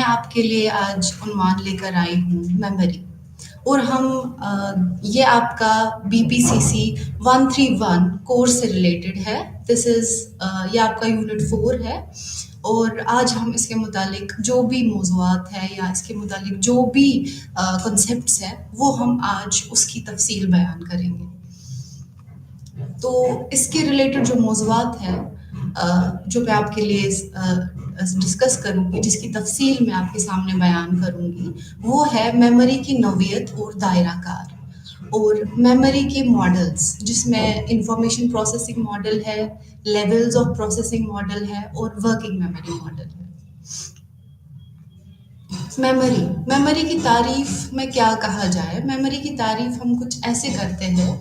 آپ کے لیے آج عنوان لے کر آئی ہوں میموری، اور یہ آپ کا BPCC 131 کورس سے ریلیٹڈ ہے. یہ آپ کا یونٹ 4 ہے، اور آج ہم اس کے متعلق جو بھی موضوعات ہیں یا اس کے متعلق جو بھی کنسیپٹس ہیں وہ ہم آج اس کی تفصیل بیان کریں گے. تو اس کے ریلیٹڈ جو موضوعات ہیں جو میں آپ کے لیے ڈسکس کروں گی، جس کی تفصیل میں آپ کے سامنے بیان کروں گی، وہ ہے میموری کی نوعیت اور دائرہ کار، اور میموری کے ماڈلز، جس میں انفارمیشن پروسیسنگ ماڈل ہے، لیولز آف پروسیسنگ ماڈل ہے، اور ورکنگ میموری ماڈل ہے. میموری کی تعریف میں کیا کہا جائے؟ میموری کی تعریف ہم کچھ ایسے کرتے ہیں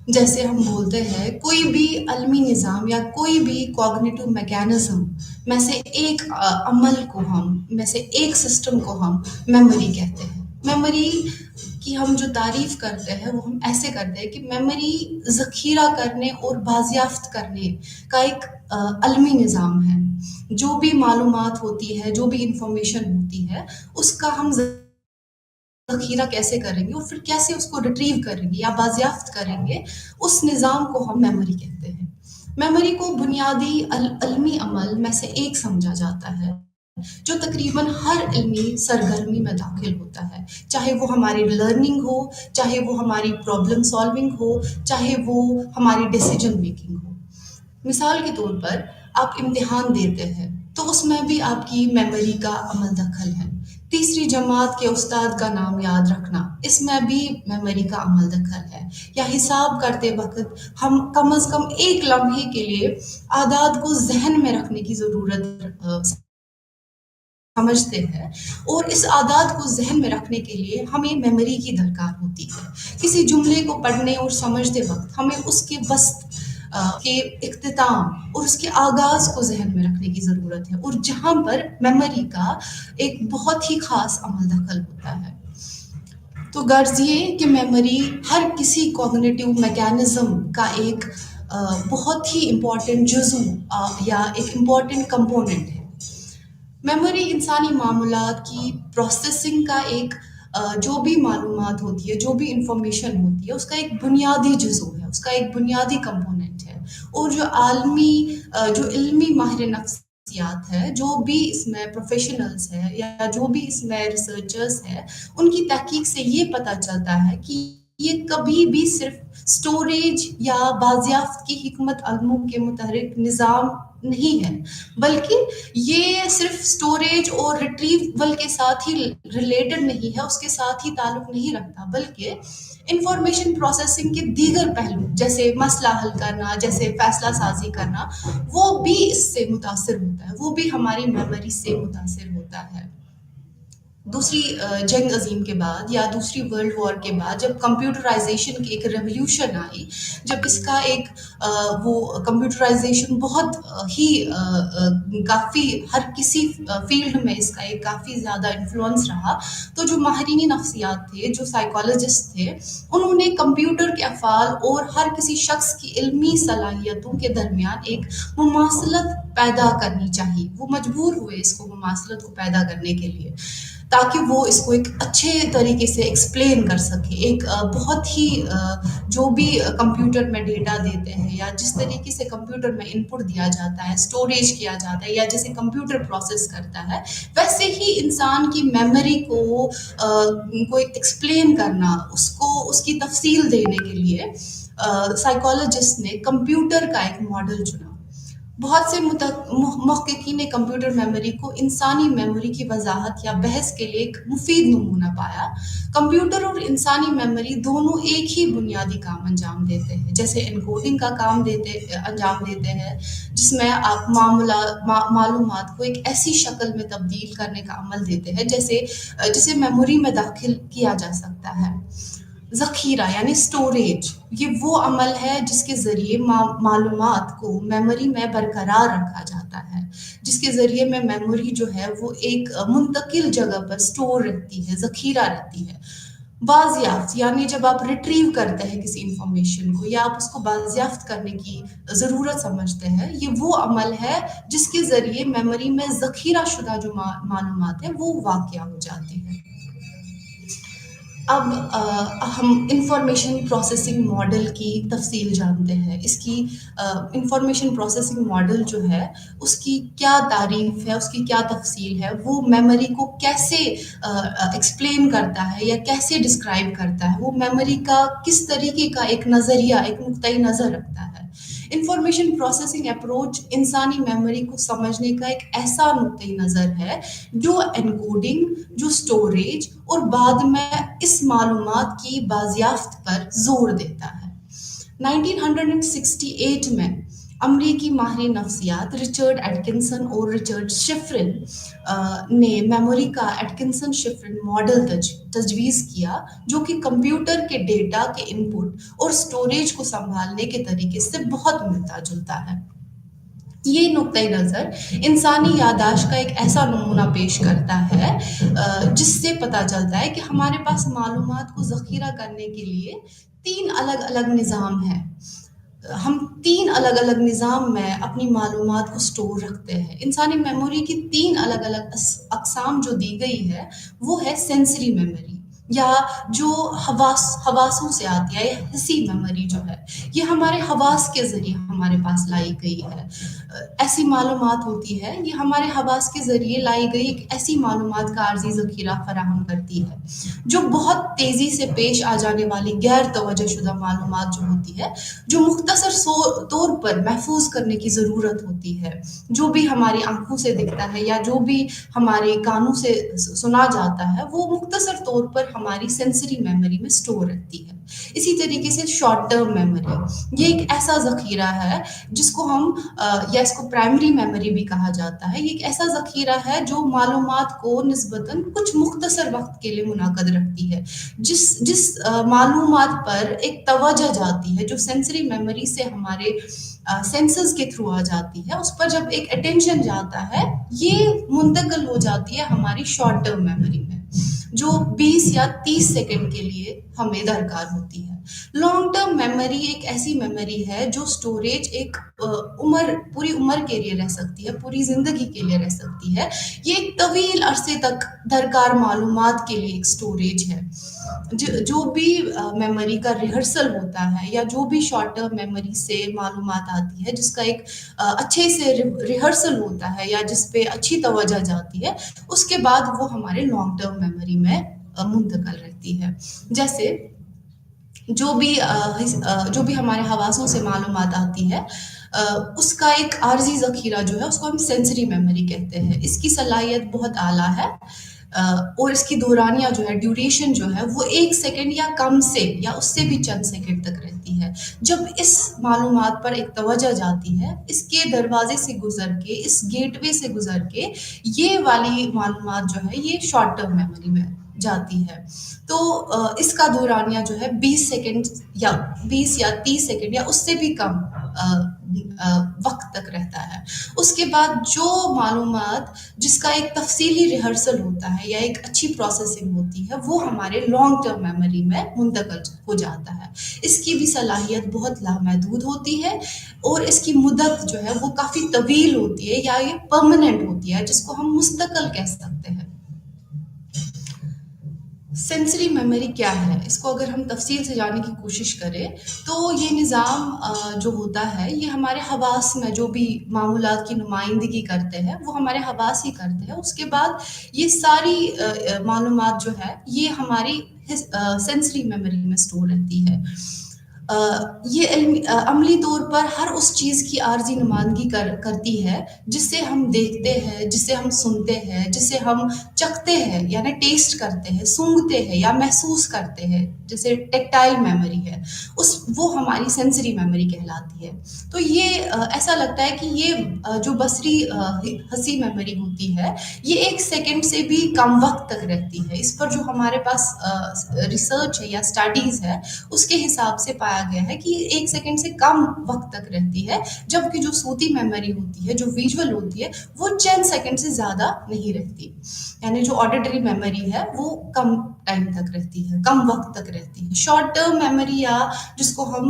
جیسے ہم بولتے ہیں کوئی بھی علمی نظام یا کوئی بھی کوگنیٹو میکینزم میں سے ایک ایک سسٹم کو ہم میموری کہتے ہیں. میموری کی ہم جو تعریف کرتے ہیں وہ ہم ایسے کرتے ہیں کہ میموری ذخیرہ کرنے اور بازیافت کرنے کا ایک علمی نظام ہے. جو بھی معلومات ہوتی ہے، جو بھی انفارمیشن ہوتی ہے، اس کا ہم ذخیرہ کیسے کریں گے اور پھر کیسے اس کو ریٹریو کریں گے یا بازیافت کریں گے، اس نظام کو ہم میموری کہتے ہیں. میموری کو بنیادی علمی عمل میں سے ایک سمجھا جاتا ہے جو تقریباً ہر علمی سرگرمی میں داخل ہوتا ہے، چاہے وہ ہماری لرننگ ہو، چاہے وہ ہماری پرابلم سالونگ ہو، چاہے وہ ہماری ڈیسیجن میکنگ ہو. مثال کے طور پر آپ امتحان دیتے ہیں تو اس میں بھی آپ کی میموری کا عمل دخل ہے. تیسری جماعت کے استاد کا نام یاد رکھنا، اس میں بھی میموری کا عمل دخل ہے. یا حساب کرتے وقت ہم کم از کم ایک لمحے کے لیے اعداد کو ذہن میں رکھنے کی ضرورت سمجھتے ہیں، اور اس اعداد کو ذہن میں رکھنے کے لیے ہمیں میموری کی درکار ہوتی ہے. کسی جملے کو پڑھنے اور سمجھتے وقت ہمیں اس کے وسط کے اختتام اور اس کے آغاز کو ذہن میں رکھنے کی ضرورت ہے، اور جہاں پر میموری کا ایک بہت ہی خاص عمل دخل ہوتا ہے. تو غرض یہ کہ میموری ہر کسی کوگنیٹو میکینزم کا ایک بہت ہی امپورٹنٹ جزو یا ایک امپورٹنٹ کمپوننٹ ہے. میموری انسانی معاملات کی پروسیسنگ کا ایک جو بھی معلومات ہوتی ہے، جو بھی انفارمیشن ہوتی ہے، اس کا ایک بنیادی جزو ہے، اس کا ایک بنیادی کمپوننٹ ہے. اور جو علمی ماہر نفسیات ہے، جو بھی اس میں پروفیشنلز ہیں یا جو بھی اس میں ریسرچرز ہیں، ان کی تحقیق سے یہ پتہ چلتا ہے کہ یہ کبھی بھی صرف سٹوریج یا بازیافت کی حکمت عملوں کے متحرک نظام نہیں ہے، بلکہ یہ صرف سٹوریج اور ریٹریول کے ساتھ ہی ریلیٹڈ نہیں ہے، اس کے ساتھ ہی تعلق نہیں رکھتا، بلکہ انفارمیشن پروسیسنگ کے دیگر پہلو جیسے مسئلہ حل کرنا، جیسے فیصلہ سازی کرنا، وہ بھی اس سے متاثر ہوتا ہے، وہ بھی ہماری میموری سے متاثر ہوتا ہے. دوسری جنگ عظیم کے بعد یا دوسری ورلڈ وار کے بعد جب کمپیوٹرائزیشن کی ایک ریولیوشن آئی، جب اس کا ایک کمپیوٹرائزیشن بہت ہی کافی ہر کسی فیلڈ میں اس کا ایک کافی زیادہ انفلوئنس رہا، تو جو ماہرین نفسیات تھے، جو سائیکالوجسٹ تھے، انہوں نے کمپیوٹر کے افعال اور ہر کسی شخص کی علمی صلاحیتوں کے درمیان ایک مماثلت پیدا کرنی چاہیے. وہ مجبور ہوئے اس کو مماثلت کو پیدا کرنے کے لیے، تاکہ وہ اس کو ایک اچھے طریقے سے ایکسپلین کر سکے. ایک بہت ہی جو بھی کمپیوٹر میں ڈیٹا دیتے ہیں یا جس طریقے سے کمپیوٹر میں ان پٹ دیا جاتا ہے، اسٹوریج کیا جاتا ہے، یا جیسے کمپیوٹر پروسیس کرتا ہے، ویسے ہی انسان کی میموری کو ایکسپلین کرنا، اس کی تفصیل دینے کے لیے سائیکالوجسٹ نے کمپیوٹر کا ایک ماڈل چنا. بہت سے محققین نے کمپیوٹر میموری کو انسانی میموری کی وضاحت یا بحث کے لیے ایک مفید نمونہ پایا. کمپیوٹر اور انسانی میموری دونوں ایک ہی بنیادی کام انجام دیتے ہیں، جیسے انکوڈنگ کا کام انجام دیتے ہیں، جس میں آپ معلومات کو ایک ایسی شکل میں تبدیل کرنے کا عمل دیتے ہیں جسے میموری میں داخل کیا جا سکتا ہے. ذخیرہ یعنی سٹوریج، یہ وہ عمل ہے جس کے ذریعے معلومات کو میموری میں برقرار رکھا جاتا ہے، جس کے ذریعے میں میموری جو ہے وہ ایک منتقل جگہ پر سٹور رہتی ہے، ذخیرہ رہتی ہے. بازیافت یعنی جب آپ ریٹریو کرتے ہیں کسی انفارمیشن کو یا آپ اس کو بازیافت کرنے کی ضرورت سمجھتے ہیں، یہ وہ عمل ہے جس کے ذریعے میموری میں ذخیرہ شدہ جو معلومات ہیں وہ واقع ہو جاتی ہیں۔ اب ہم انفارمیشن پروسیسنگ ماڈل کی تفصیل جانتے ہیں۔ اس کی انفارمیشن پروسیسنگ ماڈل جو ہے اس کی کیا تعریف ہے، اس کی کیا تفصیل ہے، وہ میموری کو کیسے ایکسپلین کرتا ہے یا کیسے ڈسکرائب کرتا ہے، وہ میموری کا کس طریقے کا ایک نظریہ، ایک نقطۂ نظر رکھتا ہے۔ انفارمیشن پروسیسنگ اپروچ انسانی میموری کو سمجھنے کا ایک ایسا نقطۂ نظر ہے جو انکوڈنگ، جو اسٹوریج اور بعد میں اس معلومات کی بازیافت پر زور دیتا ہے۔ 1968 میں امریکی ماہر نفسیات رچرڈ ایٹکنسن اور رچرڈ شفرن نے میموری کا ایٹکنسن شفرن ماڈل تجویز کیا، جو کہ کمپیوٹر کے ڈیٹا کے ان پٹ اور سٹوریج کو سنبھالنے کے طریقے سے بہت ملتا جلتا ہے۔ یہ نقطۂ نظر انسانی یادداشت کا ایک ایسا نمونہ پیش کرتا ہے جس سے پتہ چلتا ہے کہ ہمارے پاس معلومات کو ذخیرہ کرنے کے لیے 3 الگ الگ نظام ہیں۔ ہم 3 الگ الگ نظام میں اپنی معلومات کو سٹور رکھتے ہیں۔ انسانی میموری کی 3 الگ الگ اقسام جو دی گئی ہے وہ ہے سینسری میموری، یا جو حواسوں سے آتی ہے، یا حسی میموری جو ہے یہ ہمارے حواس کے ذریعے ہمارے پاس لائی گئی ہے۔ ایسی معلومات ہوتی ہے، یہ ہمارے حواس کے ذریعے لائی گئی ایک ایسی معلومات کا عارضی ذخیرہ فراہم کرتی ہے جو بہت تیزی سے پیش آ جانے والی غیر توجہ شدہ معلومات جو ہوتی ہے، جو مختصر طور پر محفوظ کرنے کی ضرورت ہوتی ہے، جو بھی ہماری آنکھوں سے دکھتا ہے یا جو بھی ہمارے کانوں سے سنا جاتا ہے، وہ مختصر طور پر ہماری سینسری میموری میں سٹور رہتی ہے۔ اسی طریقے سے شارٹ ٹرم میموری، یہ ایک ایسا ذخیرہ ہے جس کو ہم یا اس کو پرائمری میموری بھی کہا جاتا ہے۔ یہ ایک ایسا ذخیرہ ہے جو معلومات کو نسبتاً کچھ مختصر وقت کے لیے منعقد رکھتی ہے۔ جس معلومات پر ایک توجہ جاتی ہے، جو سینسری میموری سے ہمارے سینسز کے تھرو آ جاتی ہے، اس پر جب ایک اٹینشن جاتا ہے، یہ منتقل ہو جاتی ہے ہماری شارٹ ٹرم میموری میں، جو 20 یا 30 سیکنڈ کے لیے ہمیں درکار ہوتی ہے۔ لانگ ٹرم میموری ایک ایسی میموری ہے جو سٹوریج ایک پوری عمر کے لیے رہ سکتی ہے، پوری زندگی کے لیے رہ سکتی ہے۔ یہ ایک طویل عرصے تک درکار معلومات کے لیے ایک سٹوریج ہے۔ جو بھی میموری کا ریہرسل ہوتا ہے یا جو بھی شارٹ ٹرم میموری سے معلومات آتی ہے، جس کا ایک اچھے سے ریہرسل ہوتا ہے یا جس پہ اچھی توجہ جاتی ہے، اس کے بعد وہ ہمارے لانگ ٹرم میموری میں منتقل رہتی ہے۔ جیسے جو بھی ہمارے حواسوں سے معلومات آتی ہے، اس کا ایک عارضی ذخیرہ جو ہے اس کو ہم سینسری میموری کہتے ہیں۔ اس کی صلاحیت بہت اعلیٰ ہے اور اس کی دورانیہ جو ہے، ڈیوریشن جو ہے، وہ 1 سیکنڈ یا کم سے یا اس سے بھی چند سیکنڈ تک رہتی ہے۔ جب اس معلومات پر ایک توجہ جاتی ہے، اس کے دروازے سے گزر کے، اس گیٹ وے سے گزر کے، یہ والی معلومات جو ہے یہ شارٹ ٹرم میموری میں جاتی ہے۔ تو اس کا دورانیہ جو ہے 20 سیکنڈ یا 20 یا 30 سیکنڈ یا اس سے بھی کم وقت تک رہتا ہے۔ اس کے بعد جو معلومات جس کا ایک تفصیلی ریہرسل ہوتا ہے یا ایک اچھی پروسیسنگ ہوتی ہے، وہ ہمارے لانگ ٹرم میموری میں منتقل ہو جاتا ہے۔ اس کی بھی صلاحیت بہت لامحدود ہوتی ہے اور اس کی مدت جو ہے وہ کافی طویل ہوتی ہے یا یہ پرماننٹ ہوتی ہے، جس کو ہم مستقل کہہ سکتے ہیں۔ سینسری میموری کیا ہے؟ اس کو اگر ہم تفصیل سے جاننے کی کوشش کریں تو یہ نظام جو ہوتا ہے، یہ ہمارے حواس میں جو بھی معمولات کی نمائندگی کرتے ہیں وہ ہمارے حواس ہی کرتے ہیں۔ اس کے بعد یہ ساری معلومات جو ہے یہ ہماری سینسری میموری میں سٹور رہتی ہے۔ یہ عملی طور پر ہر اس چیز کی عارضی نمائندگی کرتی ہے جسے ہم دیکھتے ہیں، جسے ہم سنتے ہیں، جسے ہم چکھتے ہیں یعنی ٹیسٹ کرتے ہیں، سونگھتے ہیں یا محسوس کرتے ہیں، جیسے ٹیکٹائل میموری ہے، وہ ہماری سینسری میموری کہلاتی ہے۔ تو یہ ایسا لگتا ہے کہ یہ جو بصری حسی میموری ہوتی ہے یہ 1 سیکنڈ سے بھی کم وقت تک رہتی ہے۔ اس پر جو ہمارے پاس ریسرچ ہے یا اسٹڈیز ہے، اس کے حساب سے پایا پایا گیا ہے کہ یہ 1 سیکنڈ سے کم وقت تک رہتی ہے، جبکہ جو صوتی میموری ہوتی ہے، جو ویژول ہوتی ہے، وہ چند سیکنڈ سے زیادہ نہیں رہتی. یعنی جو آڈیٹری میموری ہے وہ کم ٹائم تک رہتی ہے، کم وقت تک رہتی ہے. شارٹ ٹرم میموری یا جس کو ہم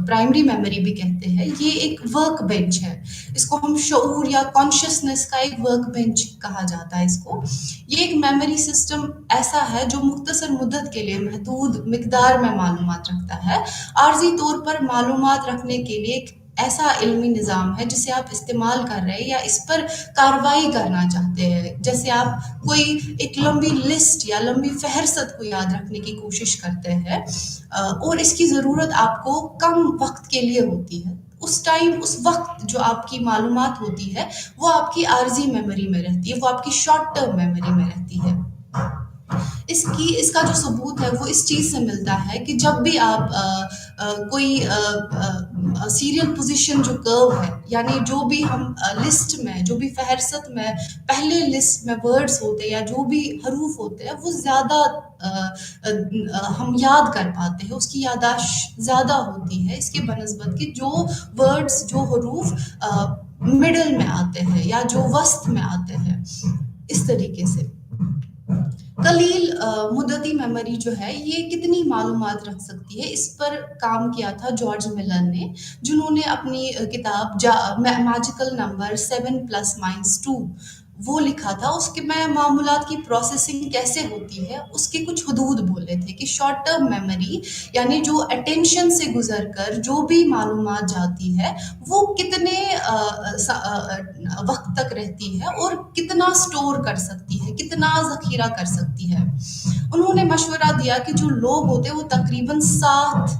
پرائمری میموری بھی کہتے ہیں، یہ ایک ورک بینچ ہے. اس کو ہم شعور یا کانشیسنس کا ایک ورک بینچ کہا جاتا ہے اس کو. یہ ایک میموری سسٹم ایسا ہے جو مختصر مدت کے لیے محدود مقدار میں معلومات رکھتا ہے. عارضی طور پر معلومات رکھنے کے لیے ایک ایسا علمی نظام ہے جسے آپ استعمال کر رہے ہیں یا اس پر کارروائی کرنا چاہتے ہیں. جیسے آپ کوئی ایک لمبی لسٹ یا لمبی فہرست کو یاد رکھنے کی کوشش کرتے ہیں اور اس کی ضرورت آپ کو کم وقت کے لیے ہوتی ہے. اس وقت جو آپ کی معلومات ہوتی ہے وہ آپ کی عارضی میموری میں رہتی ہے، وہ آپ کی شارٹ ٹرم میموری میں رہتی ہے. اس کا جو ثبوت ہے وہ اس چیز سے ملتا ہے کہ جب بھی آپ کوئی سیریل پوزیشن جو کرو ہے، یعنی جو بھی ہم لسٹ میں، جو بھی فہرست میں پہلے لسٹ میں ورڈز ہوتے ہیں یا جو بھی حروف ہوتے ہیں وہ زیادہ ہم یاد کر پاتے ہیں، اس کی یادداشت زیادہ ہوتی ہے اس کے بنسبت کہ جو ورڈز، جو حروف مڈل میں آتے ہیں یا جو وسط میں آتے ہیں. اس طریقے سے قلیل مدتی میموری جو ہے یہ کتنی معلومات رکھ سکتی ہے، اس پر کام کیا تھا جارج ملر نے، جنہوں نے اپنی کتاب میجیکل نمبر 7+-2 وہ لکھا تھا. اس کے میں معمولات کی پروسیسنگ کیسے ہوتی ہے اس کے کچھ حدود بولے تھے کہ شارٹ ٹرم میموری یعنی جو اٹینشن سے گزر کر جو بھی معلومات جاتی ہے وہ کتنے وقت تک رہتی ہے اور کتنا سٹور کر سکتی ہے، کتنا ذخیرہ کر سکتی ہے. انہوں نے مشورہ دیا کہ جو لوگ ہوتے ہیں وہ تقریباً 7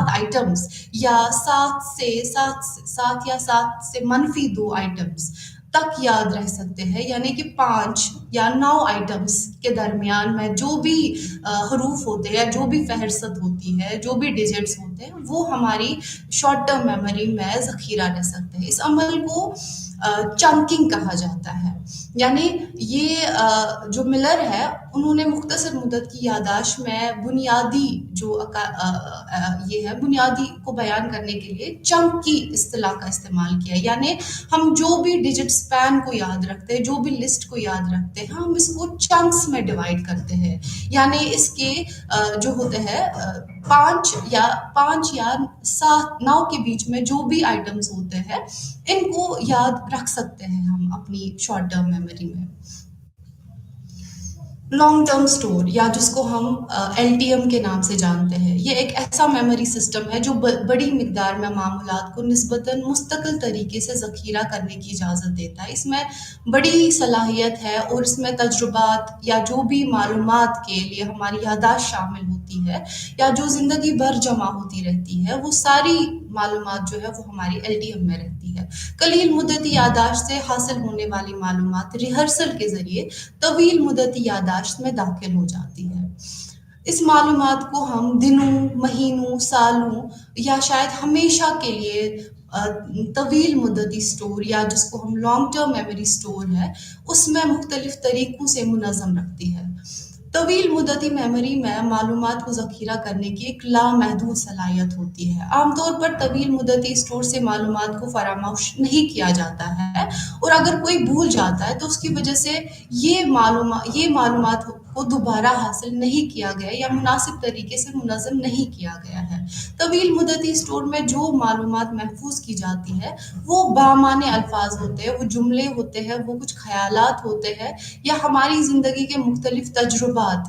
آئٹمز یا 7 یا 7 سے -2 آئٹمز تک یاد رہ سکتے ہیں. یعنی کہ 5 یا 9 آئٹمز کے درمیان میں جو بھی حروف ہوتے ہیں، جو بھی فہرست ہوتی ہے، جو بھی ڈیجٹس ہوتے ہیں وہ ہماری شارٹ ٹرم میموری میں ذخیرہ رہ سکتے ہیں. اس عمل کو چنکنگ کہا جاتا ہے. یعنی یہ جو ملر ہے انہوں نے مختصر مدت کی یادداشت میں بنیادی جو یہ ہے بنیادی کو بیان کرنے کے لیے چنک کی اصطلاح کا استعمال کیا. یعنی ہم جو بھی ڈیجٹ سپین کو یاد رکھتے ہیں، جو بھی لسٹ کو یاد رکھتے ہیں، ہم اس کو چنکس میں ڈیوائڈ کرتے ہیں. یعنی اس کے جو ہوتے ہیں 5 یا 7 9 کے بیچ میں جو بھی آئٹمز ہوتے ہیں ان کو یاد رکھ سکتے ہیں ہم اپنی شارٹ ٹرم میموری میں. لانگ ٹرم سٹور یا جس کو ہم LTM کے نام سے جانتے ہیں، یہ ایک ایسا میموری سسٹم ہے جو بڑی مقدار میں معمولات کو نسبتاً مستقل طریقے سے ذخیرہ کرنے کی اجازت دیتا ہے. اس میں بڑی صلاحیت ہے اور اس میں تجربات یا جو بھی معلومات کے لیے ہماری یادداشت شامل ہوتی ہے یا جو زندگی بھر جمع ہوتی رہتی ہے، وہ ساری معلومات جو ہے وہ ہماری LTM میں رہتی ہے. قلیل مدتی یادداشت سے حاصل ہونے والی معلومات ریہرسل کے ذریعے طویل مدتی یادداشت میں داخل ہو جاتی ہے. اس معلومات کو ہم دنوں، مہینوں، سالوں یا شاید ہمیشہ کے لیے طویل مدتی سٹور یا جس کو ہم لانگ ٹرم میموری سٹور ہے اس میں مختلف طریقوں سے منظم رکھتی ہے. طویل مدتی میموری میں معلومات کو ذخیرہ کرنے کی ایک لامحدود صلاحیت ہوتی ہے. عام طور پر طویل مدتی اسٹور سے معلومات کو فراموش نہیں کیا جاتا ہے اور اگر کوئی بھول جاتا ہے تو اس کی وجہ سے یہ معلومات کو دوبارہ حاصل نہیں کیا گیا یا مناسب طریقے سے منظم نہیں کیا گیا ہے. طویل مدتی اسٹور میں جو معلومات محفوظ کی جاتی ہے وہ بامعنی الفاظ ہوتے ہیں، وہ جملے ہوتے ہیں، وہ کچھ خیالات ہوتے ہیں یا ہماری زندگی کے مختلف تجربات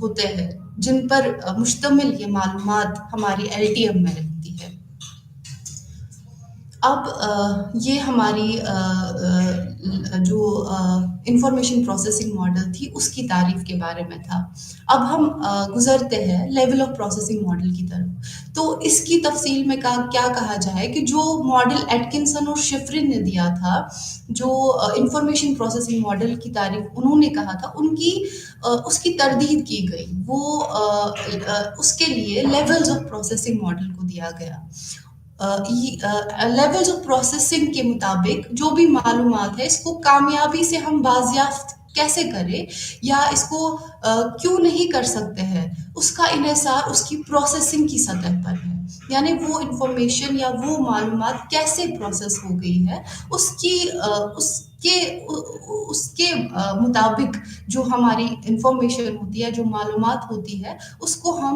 ہوتے ہیں جن پر مشتمل یہ معلومات ہماری LTM میں رہتی ہے. اب یہ ہماری جو انفارمیشن پروسیسنگ ماڈل تھی اس کی تعریف کے بارے میں تھا. اب ہم گزرتے ہیں لیول آف پروسیسنگ ماڈل کی طرف. تو اس کی تفصیل میں کیا کہا جائے کہ جو ماڈل ایٹکنسن اور شفرن نے دیا تھا، جو انفارمیشن پروسیسنگ ماڈل کی تعریف انہوں نے کہا تھا، اس کی تردید کی گئی. وہ اس کے لیے لیولز آف پروسیسنگ ماڈل کو دیا گیا. لیولز آف پروسیسنگ کے مطابق جو بھی معلومات ہے اس کو کامیابی سے ہم بازیافت کیسے کرے یا اس کو کیوں نہیں کر سکتے ہیں، اس کا انحصار اس کی پروسیسنگ کی سطح پر ہے. یعنی وہ انفارمیشن یا وہ معلومات کیسے پروسیس ہو گئی ہے، اس کی اس کے مطابق جو ہماری انفارمیشن ہوتی ہے، جو معلومات ہوتی ہے، اس کو ہم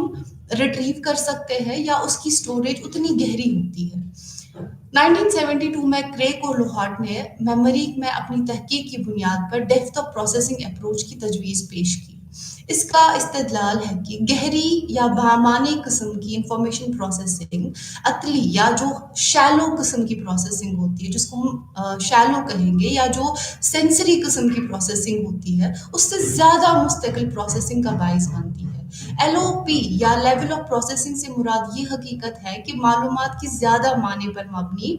ریٹریو کر سکتے ہیں یا اس کی سٹوریج اتنی گہری ہوتی ہے. 1972 میں کریگ اور لوہارٹ نے میموری میں اپنی تحقیق کی بنیاد پر ڈیپتھ آف پروسیسنگ اپروچ کی تجویز پیش کی. اس کا استدلال ہے کہ گہری یا بامعنی قسم کی انفارمیشن پروسیسنگ عقلی یا جو شیلو قسم کی پروسیسنگ ہوتی ہے، جس کو ہم شیلو کہیں گے، یا جو سینسری قسم کی پروسیسنگ ہوتی ہے، اس سے زیادہ مستقل پروسیسنگ کا باعث بنتی ہے. ایل او پی یا لیول آف پروسیسنگ سے مراد یہ حقیقت ہے کہ معلومات کی زیادہ معنی پر مبنی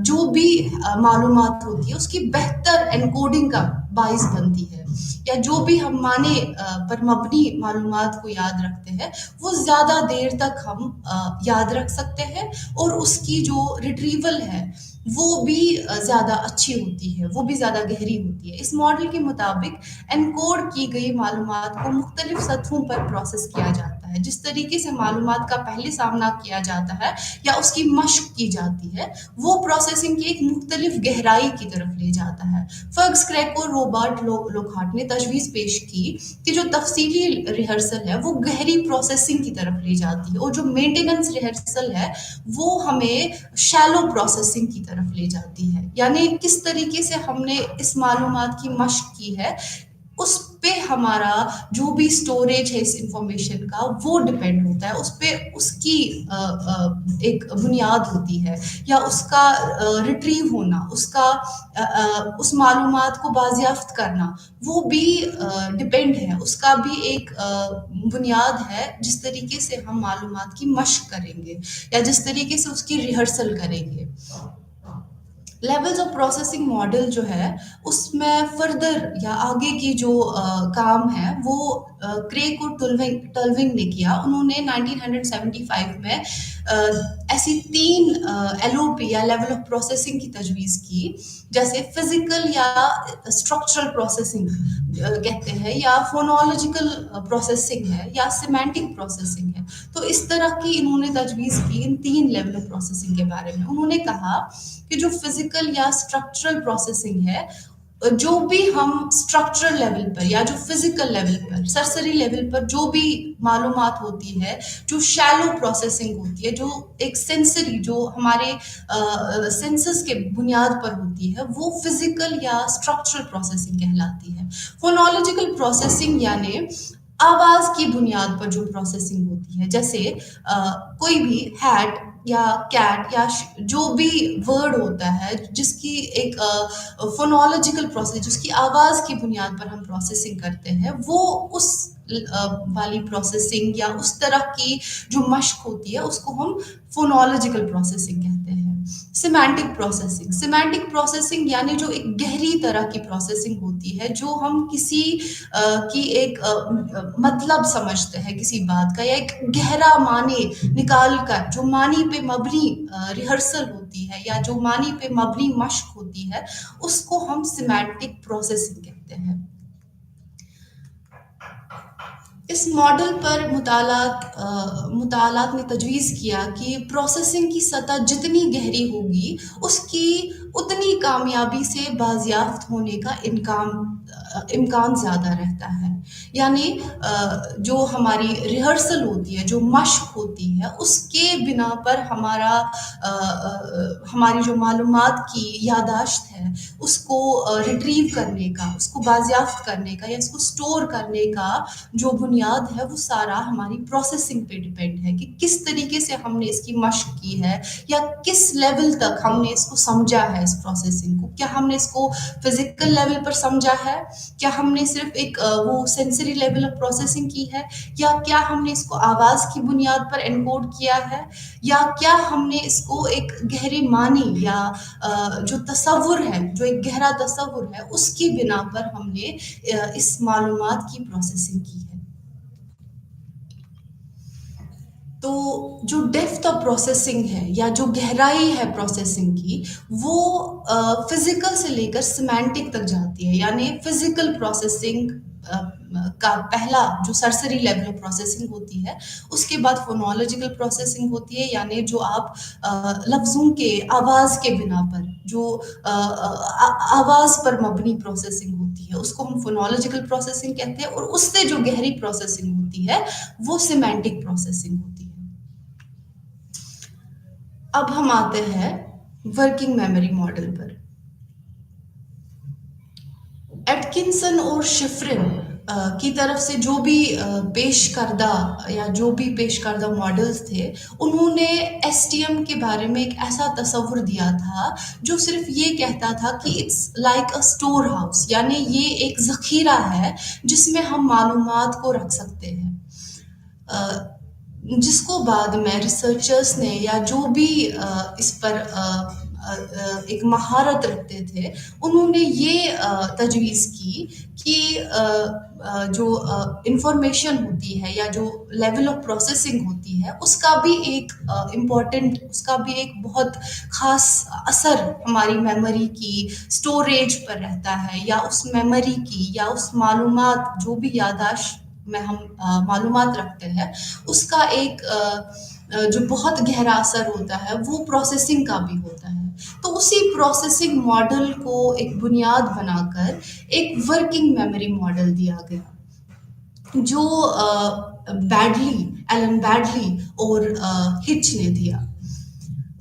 جو بھی معلومات ہوتی ہے اس کی بہتر انکوڈنگ کا باعث بنتی ہے، یا جو بھی ہم معنی پر مبنی معلومات کو یاد رکھتے ہیں وہ زیادہ دیر تک ہم یاد رکھ سکتے ہیں، اور اس کی جو ریٹریول ہے وہ بھی زیادہ اچھی ہوتی ہے، وہ بھی زیادہ گہری ہوتی ہے. اس ماڈل کے مطابق انکوڈ کی گئی معلومات کو مختلف سطحوں پر پروسیس کیا جاتا ہے. جس طریقے سے معلومات کا پہلے سامنا کیا جاتا ہے یا اس کی مشق کی جاتی ہے، وہ پروسیسنگ کی ایک مختلف گہرائی کی طرف لے جاتا ہے. فرگس، کریگ اور روبرٹ لوکہارٹ نے تجویز پیش کی کہ جو تفصیلی ریہرسل ہے وہ گہری پروسیسنگ کی طرف لے جاتی ہے، اور جو مینٹیننس ریہرسل ہے وہ ہمیں شیلو پروسیسنگ کی طرف لے جاتی ہے. یعنی کس طریقے سے ہم نے اس معلومات کی مشق کی ہے، اس پہ ہمارا جو بھی سٹوریج ہے اس انفارمیشن کا وہ ڈپینڈ ہوتا ہے، اس پہ اس کی ایک بنیاد ہوتی ہے، یا اس کا ریٹریو ہونا، اس معلومات کو بازیافت کرنا، وہ بھی ڈپینڈ ہے، اس کا بھی ایک بنیاد ہے جس طریقے سے ہم معلومات کی مشق کریں گے یا جس طریقے سے اس کی ریہرسل کریں گے. لیولز آف پروسیسنگ ماڈل جو ہے اس میں فردر یا آگے کی جو کام ہے وہ کریگ اور ٹلونگ نے کیا. انہوں نے 1975 میں ایسی 3 ایل او پی یا لیول آف پروسیسنگ کی تجویز کی، جیسے فزیکل یا اسٹرکچرل پروسیسنگ کہتے ہیں، یا فونالوجیکل پروسیسنگ ہے، یا سیمینٹک پروسیسنگ ہے. تو اس طرح کی انہوں نے تجویز کی ان 3 لیول آف پروسیسنگ کے بارے میں. انہوں نے کہا کہ جو فزیکل یا اسٹرکچرل پروسیسنگ ہے، جو بھی ہم اسٹرکچرل لیول پر یا جو فزیکل لیول پر، سرسری لیول پر جو بھی معلومات ہوتی ہے، جو شیلو پروسیسنگ ہوتی ہے، جو ایک سینسری، جو ہمارے سینسز کے بنیاد پر ہوتی ہے، وہ فزیکل یا اسٹرکچرل پروسیسنگ کہلاتی ہے. فونالوجیکل پروسیسنگ یعنی آواز کی بنیاد پر جو پروسیسنگ ہوتی ہے، جیسے کوئی بھی ہیٹ یا کیٹ یا جو بھی ورڈ ہوتا ہے جس کی ایک فونالوجیکل پروسیس، جس کی آواز کی بنیاد پر ہم پروسیسنگ کرتے ہیں، وہ اس والی پروسیسنگ یا اس طرح کی جو مشق ہوتی ہے اس کو ہم فونالوجیکل پروسیسنگ کہتے ہیں. سیمینٹک پروسیسنگ یعنی جو ایک گہری طرح کی پروسیسنگ ہوتی ہے، جو ہم کسی کی ایک مطلب سمجھتے ہیں کسی بات کا، یا ایک گہرا معنی نکال کر جو معنی پہ مبنی ریہرسل ہوتی ہے یا جو معنی پہ مبنی مشق ہوتی ہے، اس کو ہم سیمینٹک پروسیسنگ کہتے ہیں. اس ماڈل پر مطالعات نے تجویز کیا کہ پروسیسنگ کی سطح جتنی گہری ہوگی اس کی اتنی کامیابی سے بازیافت ہونے کا امکان زیادہ رہتا ہے. یعنی جو ہماری ریہرسل ہوتی ہے، جو مشق ہوتی ہے، اس کے بنا پر ہماری جو معلومات کی یادداشت ہے اس کو ریٹریو کرنے کا، اس کو بازیافت کرنے کا یا اس کو سٹور کرنے کا جو بنیاد ہے وہ سارا ہماری پروسیسنگ پہ ڈیپینڈ ہے کہ کس طریقے سے ہم نے اس کی مشق کی ہے یا کس لیول تک ہم نے اس کو سمجھا ہے. اس پروسیسنگ کو کیا ہم نے اس کو فزیکل لیول پر سمجھا ہے، کیا ہم نے صرف ایک وہ سینسری لیول آف پروسیسنگ کی ہے، یا کیا ہم نے اس کو آواز کی بنیاد پر انکوڈ کیا ہے، یا کیا ہم نے اس کو ایک گہرے معنی یا جو تصور ہے، جو ایک گہرا تصور ہے، اس کی بنا پر ہم نے اس معلومات کی پروسیسنگ کی ہے. تو جو ڈیپتھ آف پروسیسنگ ہے یا جو گہرائی ہے پروسیسنگ کی، وہ فزیکل سے لے کر سیمانٹک تک جاتی ہے. یعنی فزیکل پروسیسنگ کا پہلا جو سرسری لیول آف پروسیسنگ ہوتی ہے، اس کے بعد فونالوجیکل پروسیسنگ ہوتی ہے، یعنی جو آپ لفظوں کے آواز کے بنا پر جو آواز پر مبنی پروسیسنگ ہوتی ہے، اس کو ہم فونالوجیکل پروسیسنگ کہتے ہیں. اور اس سے جو گہری پروسیسنگ ہوتی ہے وہ سیمانٹک پروسیسنگ ہوتی ہے. اب ہم آتے ہیں ورکنگ میموری ماڈل پر. ایٹکنسن اور شفرن کی طرف سے جو بھی پیش کردہ ماڈلز تھے، انہوں نے ایس ٹی ایم کے بارے میں ایک ایسا تصور دیا تھا جو صرف یہ کہتا تھا کہ it's like a storehouse, یعنی یہ ایک ذخیرہ ہے جس میں ہم معلومات کو رکھ سکتے ہیں، جس کو بعد میں ریسرچرز نے یا جو بھی اس پر ایک مہارت رکھتے تھے، انہوں نے یہ تجویز کی کہ جو انفارمیشن ہوتی ہے یا جو لیول آف پروسیسنگ ہوتی ہے، اس کا بھی ایک اس کا بھی ایک بہت خاص اثر ہماری میموری کی سٹوریج پر رہتا ہے، یا اس میموری کی یا اس معلومات جو بھی یاداشت میں ہم معلومات رکھتے ہیں، اس کا ایک جو بہت گہرا اثر ہوتا ہے وہ پروسیسنگ کا بھی ہوتا ہے. تو اسی پروسیسنگ ماڈل کو ایک بنیاد بنا کر ایک ورکنگ میموری ماڈل دیا گیا، جو ایلن بیڈلی اور ہچ نے دیا.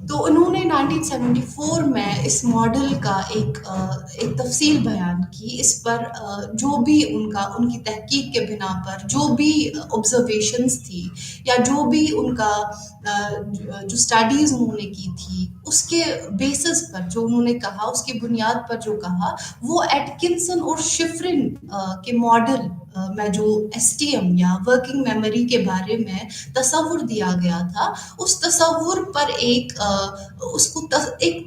تو انہوں نے 1974 میں اس ماڈل کا ایک تفصیل بیان کی. اس پر جو بھی ان کی تحقیق کے بنا پر جو بھی آبزرویشنز تھی یا جو بھی ان کا جو اسٹڈیز انہوں نے کی تھی، اس کے بیسس پر جو انہوں نے کہا، اس کی بنیاد پر جو کہا، وہ ایٹکنسن اور شفرن کے ماڈل میں جو ایس ٹی ایم یا ورکنگ میموری کے بارے میں تصور دیا گیا تھا، اس تصور پر ایک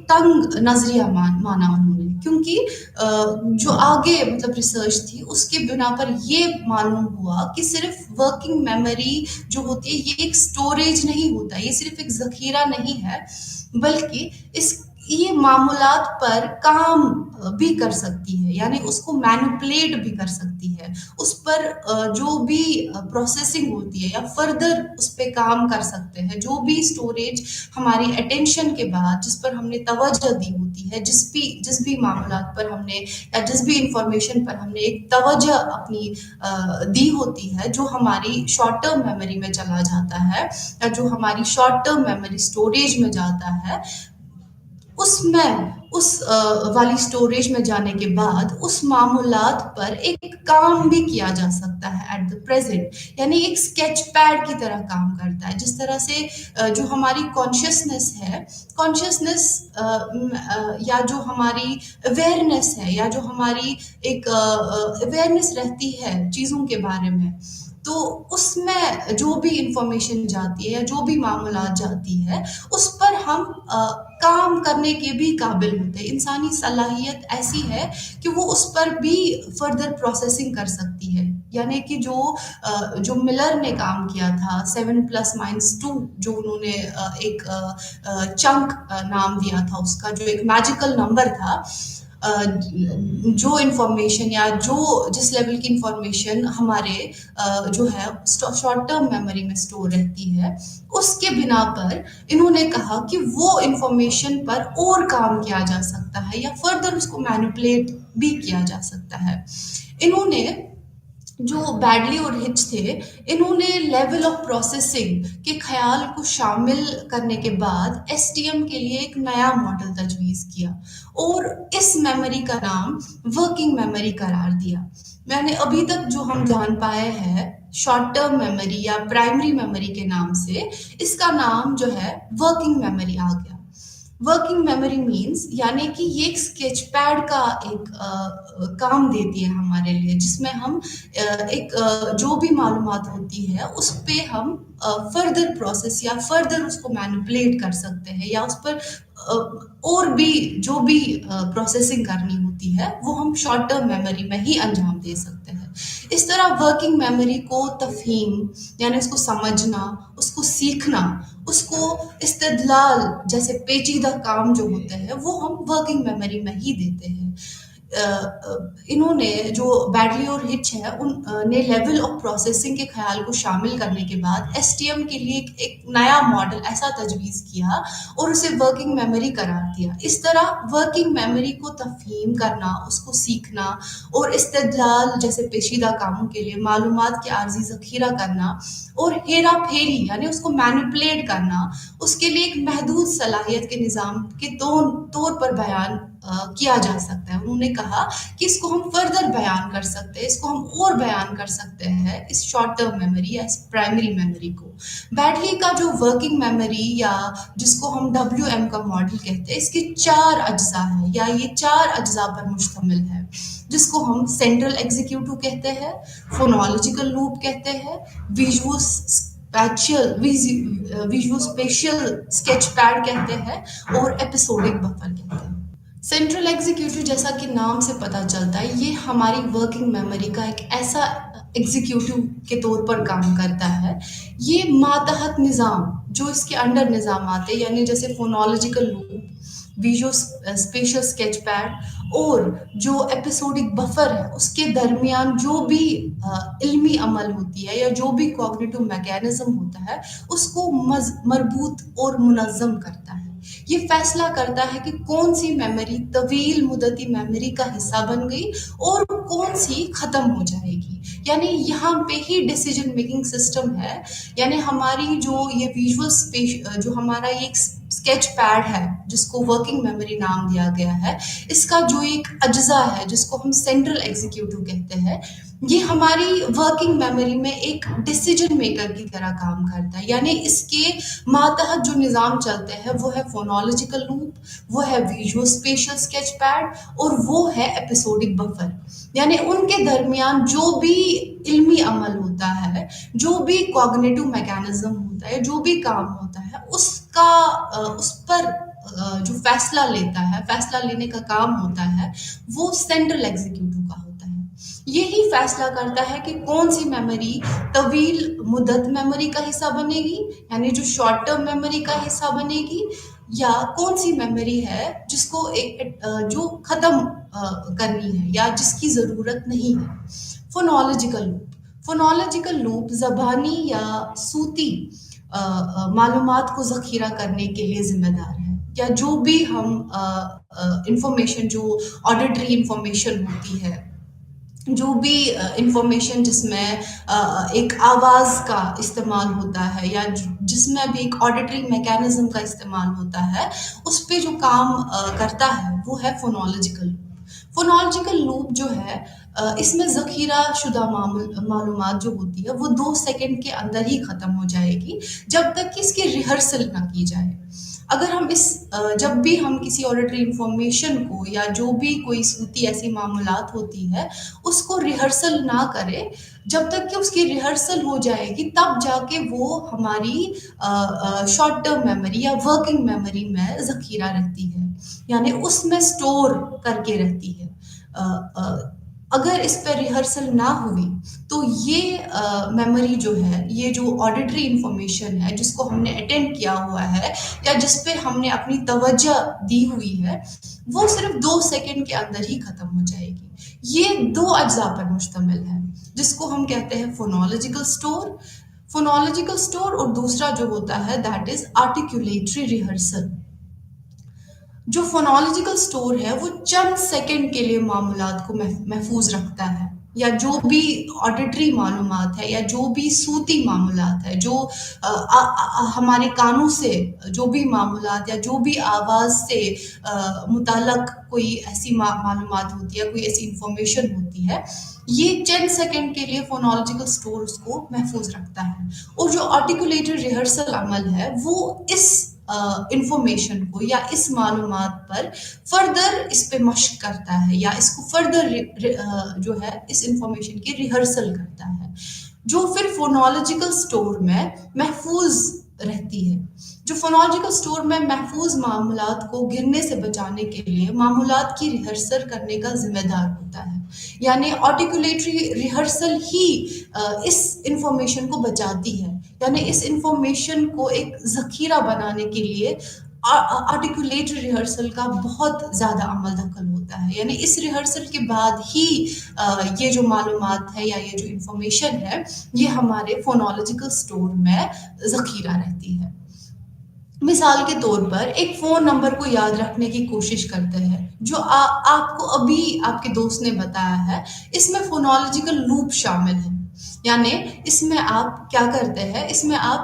تنگ نظریہ مانا انہوں نے، کیونکہ جو آگے مطلب ریسرچ تھی اس کے بنا پر یہ معلوم ہوا کہ صرف ورکنگ میموری جو ہوتی ہے یہ ایک سٹوریج نہیں ہوتا، یہ صرف ایک ذخیرہ نہیں ہے، بلکہ یہ معمولات پر کام بھی کر سکتی ہے، یعنی اس کو مینیپولیٹ بھی کر سکتی ہے، اس پر جو بھی پروسیسنگ ہوتی ہے یا فردر اس پہ کام کر سکتے ہیں. جو بھی سٹوریج ہماری اٹینشن کے بعد جس پر ہم نے توجہ دی ہوتی ہے، جس بھی معاملات پر ہم نے یا جس بھی انفارمیشن پر ہم نے ایک توجہ اپنی دی ہوتی ہے، جو ہماری شارٹ ٹرم میموری میں چلا جاتا ہے یا جو ہماری شارٹ ٹرم میموری سٹوریج میں جاتا ہے، اس والی سٹوریج میں جانے کے بعد اس معمولات پر ایک کام بھی کیا جا سکتا ہے ایٹ دا پریزنٹ، یعنی ایک اسکیچ پیڈ کی طرح کام کرتا ہے. جس طرح سے جو ہماری کانشیسنس ہے، یا جو ہماری اویئرنیس ہے، یا جو ہماری ایک اویئرنیس رہتی ہے چیزوں کے بارے میں، تو اس میں جو بھی انفارمیشن جاتی ہے یا جو بھی معاملات جاتی ہے، اس پر ہم کام کرنے کے بھی قابل ہوتے ہیں. انسانی صلاحیت ایسی ہے کہ وہ اس پر بھی فردر پروسیسنگ کر سکتی ہے. یعنی کہ جو ملر نے کام کیا تھا 7+-2، جو انہوں نے ایک چنک نام دیا تھا اس کا، جو ایک میجیکل نمبر تھا، جو انفارمیشن یا جس لیول کی انفارمیشن ہمارے جو ہے شارٹ ٹرم میموری میں سٹور رہتی ہے، اس کے بنا پر انہوں نے کہا کہ وہ انفارمیشن پر اور کام کیا جا سکتا ہے یا فردر اس کو مینیپولیٹ بھی کیا جا سکتا ہے. انہوں نے جو بیڈلی اور ہچ تھے، انہوں نے لیول آف پروسیسنگ کے خیال کو شامل کرنے کے بعد ایس ٹی ایم کے لیے ایک نیا ماڈل تجویز کیا اور اس میموری کا نام ورکنگ میموری قرار دیا. میں نے ابھی تک جو ہم جان پائے ہیں شارٹ ٹرم میموری یا پرائمری میموری کے نام سے، اس کا نام جو ہے ورکنگ میموری آ گیا. ورکنگ میموری مینس یعنی کہ یہ ایک اسکیچ پیڈ کا ایک کام دیتی ہے ہمارے لیے، جس میں ہم ایک جو بھی معلومات ہوتی ہے اس پہ ہم فردر پروسیس یا فردر اس کو مینیپولیٹ کر سکتے ہیں یا اس پر اور بھی جو بھی پروسیسنگ کرنی ہوتی ہے وہ ہم شارٹ ٹرم میموری میں ہی انجام دے سکتے ہیں. اس طرح ورکنگ میموری کو تفہیم یعنی اس کو سمجھنا، اس کو سیکھنا، اس کو استدلال جیسے پیچیدہ کام جو ہوتے ہیں وہ ہم ورکنگ میموری میں ہی دیتے ہیں. انہوں نے جو بیڈلی اور ہچ ہے ان نے لیول آف پروسیسنگ کے خیال کو شامل کرنے کے بعد ایس ٹی ایم کے لیے ایک نیا ماڈل ایسا تجویز کیا اور اسے ورکنگ میموری قرار دیا. اس طرح ورکنگ میموری کو تفہیم کرنا، اس کو سیکھنا اور استدلال جیسے پیچیدہ کاموں کے لیے معلومات کے عارضی ذخیرہ کرنا اور ہیرا پھیری یعنی اس کو مینیپولیٹ کرنا، اس کے لیے ایک محدود صلاحیت کے نظام کے طور پر بیان کیا جا سکتا ہے. انہوں نے کہا کہ اس کو ہم فردر بیان کر سکتے ہیں، اس کو ہم اور بیان کر سکتے ہیں اس شارٹ ٹرم میموری یا اس پرائمری میموری کو. بیٹلی کا جو ورکنگ میموری یا جس کو ہم WM کا ماڈل کہتے ہیں، اس کے 4 اجزاء ہیں یا یہ 4 اجزاء پر مشتمل ہے، جس کو ہم سینٹرل ایگزیکیوٹو کہتے ہیں، فونالوجیکل لوپ کہتے ہیں، ویژوو اسپیشل اسکیچ پیڈ کہتے ہیں اور ایپیسوڈک بفر کہتے ہیں. سینٹرل ایگزیکیوٹو جیسا کہ نام سے پتہ چلتا ہے یہ ہماری ورکنگ میموری کا ایک ایسا ایگزیکیوٹو کے طور پر کام کرتا ہے. یہ ماتحت نظام جو اس کے انڈر نظامات ہیں یعنی جیسے فونالوجیکل loop, visuo spatial sketch pad اور جو ایپیسوڈک بفر ہے اس کے درمیان جو بھی علمی عمل ہوتی ہے یا جو بھی کوگنیٹو میکینزم ہوتا ہے اس کو مربوط اور منظم کرتا ہے. یہ فیصلہ کرتا ہے کہ کون سی میموری طویل مدتی میموری کا حصہ بن گئی اور کون سی ختم ہو جائے گی. یعنی یہاں پہ ہی ڈیسیجن میکنگ سسٹم ہے. یعنی ہماری جو یہ ویژول جو ہمارا یہ ایک اسکیچ پیڈ ہے جس کو ورکنگ میموری نام دیا گیا ہے، اس کا جو ایک اجزاء ہے جس کو ہم سینٹرل ایگزیکیوٹو کہتے ہیں، یہ ہماری ورکنگ میموری میں ایک ڈیسیجن میکر کی طرح کام کرتا ہے. یعنی اس کے ماتحت جو نظام چلتے ہیں وہ ہے فونالوجیکل لوپ، وہ ہے ویژوو اسپیشل اسکیچ پیڈ اور وہ ہے ایپیسوڈک بفر. یعنی ان کے درمیان جو بھی علمی عمل ہوتا ہے، جو بھی کوگنیٹو میکینزم ہوتا ہے، جو بھی کام ہوتا ہے اس پر جو فیصلہ لیتا ہے، فیصلہ لینے کا کام ہوتا ہے وہ سینٹرل ایگزیکیوٹو کا ہوتا ہے. یہی فیصلہ کرتا ہے کہ کون سی میموری طویل مدت میموری کا حصہ بنے گی یعنی جو شارٹ ٹرم میموری کا حصہ بنے گی، یا کون سی میموری ہے جس کو جو ختم کرنی ہے یا جس کی ضرورت نہیں ہے. فونالوجیکل لوپ زبانی یا صوتی معلومات کو ذخیرہ کرنے کے لیے ذمہ دار ہے. یا جو بھی ہم انفارمیشن جو آڈیٹری انفارمیشن ہوتی ہے، جو بھی انفارمیشن جس میں ایک آواز کا استعمال ہوتا ہے یا جس میں بھی ایک آڈیٹری میکینزم کا استعمال ہوتا ہے، اس پہ جو کام کرتا ہے وہ ہے فونالوجیکل لوپ. فونالوجیکل لوپ جو ہے اس میں ذخیرہ شدہ معلومات جو ہوتی ہے وہ 2 سیکنڈ کے اندر ہی ختم ہو جائے گی جب تک کہ اس کی ریہرسل نہ کی جائے. اگر ہم جب بھی ہم کسی آڈیٹری انفارمیشن کو یا جو بھی کوئی صوتی ایسی معاملات ہوتی ہے اس کو ریہرسل نہ کرے، جب تک کہ اس کی ریہرسل ہو جائے گی تب جا کے وہ ہماری شارٹ ٹرم میموری یا ورکنگ میموری میں ذخیرہ رہتی ہے، یعنی اس میں سٹور کر کے رہتی ہے. اگر اس پہ ریہرسل نہ ہوئی تو یہ میموری جو ہے، یہ جو آڈیٹری انفارمیشن ہے جس کو ہم نے اٹینڈ کیا ہوا ہے یا جس پہ ہم نے اپنی توجہ دی ہوئی ہے، وہ صرف 2 سیکنڈ کے اندر ہی ختم ہو جائے گی. یہ 2 اجزاء پر مشتمل ہے جس کو ہم کہتے ہیں فونالوجیکل سٹور اور دوسرا جو ہوتا ہے دیٹ از آرٹیکولیٹری ریہرسل. جو فونالوجیکل سٹور ہے وہ چند سیکنڈ کے لیے معاملات کو محفوظ رکھتا ہے، یا جو بھی آڈیٹری معلومات ہے یا جو بھی صوتی معاملات ہے، جو ہمارے کانوں سے جو بھی معاملات یا جو بھی آواز سے متعلق کوئی ایسی معلومات ہوتی ہے، کوئی ایسی انفارمیشن ہوتی ہے، یہ چند سیکنڈ کے لیے فونالوجیکل سٹورز کو محفوظ رکھتا ہے. اور جو آرٹیکولیٹڈ ریہرسل عمل ہے وہ اس انفارمیشن کو یا اس معلومات پر فردر اس پہ مشق کرتا ہے یا اس کو فردر جو ہے اس انفارمیشن کی ریہرسل کرتا ہے، جو پھر فونالوجیکل سٹور میں محفوظ رہتی ہے. جو فونولوجیکل اسٹور میں محفوظ معمولات کو گرنے سے بچانے کے لیے معمولات کی ریہرسل کرنے کا ذمہ دار ہوتا ہے. یعنی آرٹیکولیٹری ریہرسل ہی اس انفارمیشن کو بچاتی ہے. یعنی اس انفارمیشن کو ایک ذخیرہ بنانے کے لیے آرٹیکولیٹری ریہرسل کا بہت زیادہ عمل دخل ہوتا ہے. یعنی اس ریہرسل کے بعد ہی یہ جو معلومات ہے یا یہ جو انفارمیشن ہے یہ ہمارے فونولوجیکل اسٹور میں ذخیرہ رہتی ہے. مثال کے طور پر ایک فون نمبر کو یاد رکھنے کی کوشش کرتے ہیں جو آپ کو ابھی آپ کے دوست نے بتایا ہے. اس میں فونولوجیکل لوپ شامل ہے. یعنی اس میں آپ کیا کرتے ہیں، اس میں آپ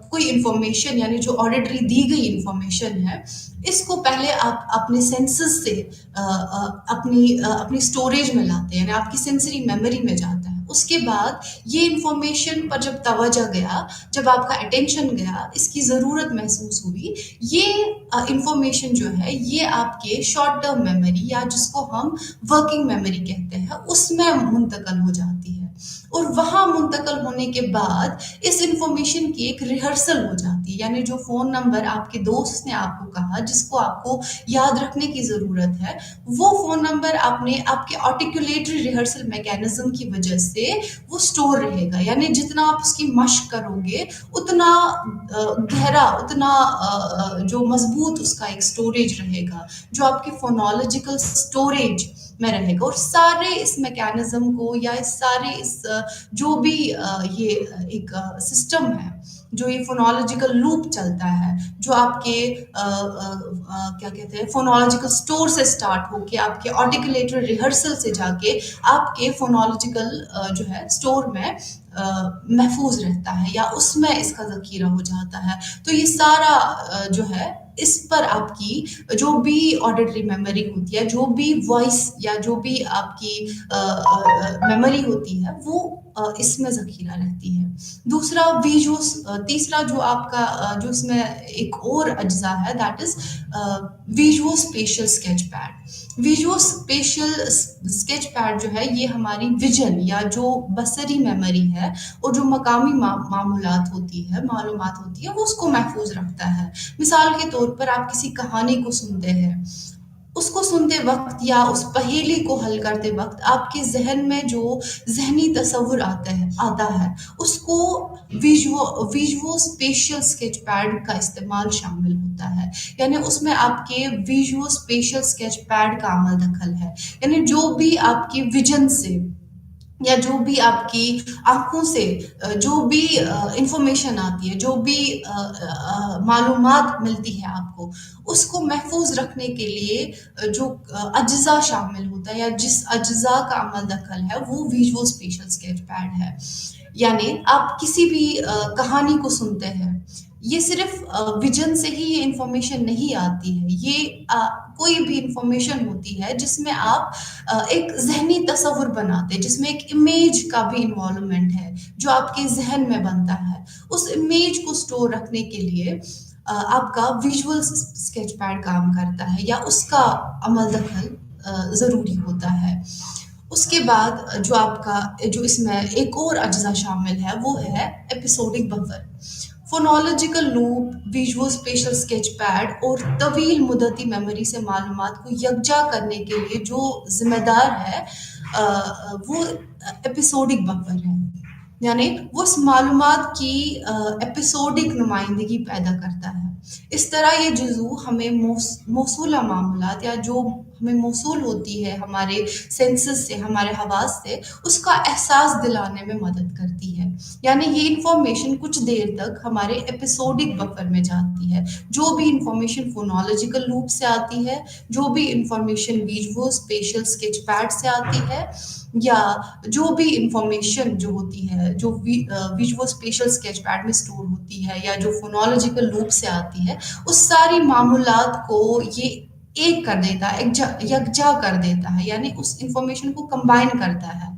کوئی انفارمیشن یعنی جو آلریڈی دی گئی انفارمیشن ہے اس کو پہلے آپ اپنے سینسز سے اپنی اسٹوریج میں لاتے ہیں، یعنی آپ کی سینسری میموری میں جاتا ہے. اس کے بعد یہ انفارمیشن پر جب توجہ گیا، جب آپ کا اٹینشن گیا، اس کی ضرورت محسوس ہوئی، یہ انفارمیشن جو ہے یہ آپ کے شارٹ ٹرم میموری یا جس کو ہم ورکنگ میموری کہتے ہیں اس میں منتقل ہو جاتی ہے. اور وہاں منتقل ہونے کے بعد اس انفارمیشن کی ایک ریہرسل ہو جاتی ہے. یعنی جو فون نمبر آپ کے دوست نے آپ کو کہا جس کو آپ کو یاد رکھنے کی ضرورت ہے، وہ فون نمبر آپ کے آرٹیکولیٹری ریہرسل میکینزم کی وجہ سے وہ اسٹور رہے گا. یعنی جتنا آپ اس کی مشق کرو گے اتنا گہرا، اتنا جو مضبوط اس کا ایک اسٹوریج رہے گا جو آپ کی فونولوجیکل اسٹوریج میں رہے گا. اور سارے اس میکینزم کو یا جو بھی یہ ایک سسٹم ہے، جو یہ فونولوجیکل لوپ چلتا ہے، جو آپ کے کیا کہتے ہیں فونولوجیکل اسٹور سے اسٹارٹ ہو کے آپ کے آرٹیکولیٹری ریہرسل سے جا کے آپ کے فونولوجیکل جو ہے اسٹور میں محفوظ رہتا ہے یا اس میں اس کا ذخیرہ ہو جاتا ہے. تو یہ سارا جو ہے اس پر آپ کی جو بھی آڈیٹری میموری ہوتی ہے، جو بھی وائس یا جو بھی آپ کی میموری ہوتی ہے وہ اس میں ذخیرہ رہتی ہے. دوسرا ویژوس، تیسرا جو آپ کا جو اس میں ایک اور اجزاء ہے that is visuo spatial sketch pad. Visuo spatial sketch pad جو ہے یہ ہماری ویژن یا جو بصری میموری ہے اور جو مقامی معمولات ہوتی ہے، معلومات ہوتی ہے، وہ اس کو محفوظ رکھتا ہے. مثال کے طور پر آپ کسی کہانی کو سنتے ہیں، اس کو سنتے وقت یا اس پہیلی کو حل کرتے وقت آپ کے ذہن میں جو ذہنی تصور آتا ہے اس کو ویژوو اسپیشل اسکیچ پیڈ کا استعمال شامل ہوتا ہے. یعنی اس میں آپ کے ویژوو اسپیشل اسکیچ پیڈ کا عمل دخل ہے. یعنی جو بھی آپ کی ویژن سے یا جو بھی آپ کی آنکھوں سے جو بھی انفارمیشن آتی ہے، جو بھی معلومات ملتی ہے آپ کو، اس کو محفوظ رکھنے کے لیے جو اجزاء شامل ہوتا ہے یا جس اجزاء کا عمل دخل ہے وہ ویژوو اسپیشل اسکیچ پیڈ ہے. یعنی آپ کسی بھی کہانی کو سنتے ہیں، یہ صرف ویژن سے ہی یہ انفارمیشن نہیں آتی ہے. یہ کوئی بھی انفارمیشن ہوتی ہے جس میں آپ ایک ذہنی تصور بناتے ہیں، جس میں ایک امیج کا بھی انوالومنٹ ہے جو آپ کے ذہن میں بنتا ہے. اس امیج کو سٹور رکھنے کے لیے آپ کا ویژول اسکیچ پیڈ کام کرتا ہے یا اس کا عمل دخل ضروری ہوتا ہے. اس کے بعد جو آپ کا جو اس میں ایک اور اجزاء شامل ہے وہ ہے episodic buffer. Phonological loop, visuo spatial sketch pad اور طویل مدتی میموری سے معلومات کو یکجا کرنے کے لیے جو ذمہ دار ہے وہ ایپیسوڈک بفر ہے. یعنی وہ اس معلومات کی ایپیسوڈک نمائندگی پیدا کرتا ہے. اس طرح یہ جزو ہمیں موصولہ معمولات یا جو ہمیں موصول ہوتی ہے ہمارے سینسز سے، ہمارے حواس سے، اس کا احساس دلانے میں مدد کرتی ہے. یعنی یہ انفارمیشن کچھ دیر تک ہمارے ایپیسوڈک بفر میں جاتی ہے. جو بھی انفارمیشن فونولوجیکل لوپ سے آتی ہے، جو بھی انفارمیشن ویژوو اسپیشل اسکیچ پیڈ سے آتی ہے، یا جو بھی انفارمیشن جو ہوتی ہے جو ویژوو اسپیشل اسکیچ پیڈ میں اسٹور ہوتی ہے یا جو فونولوجیکل لوپ سے آتی ہے، اس ساری معمولات کو یہ ایک کر دیتا ہے، یکجا کر دیتا ہے. یعنی اس انفارمیشن کو کمبائن کرتا ہے،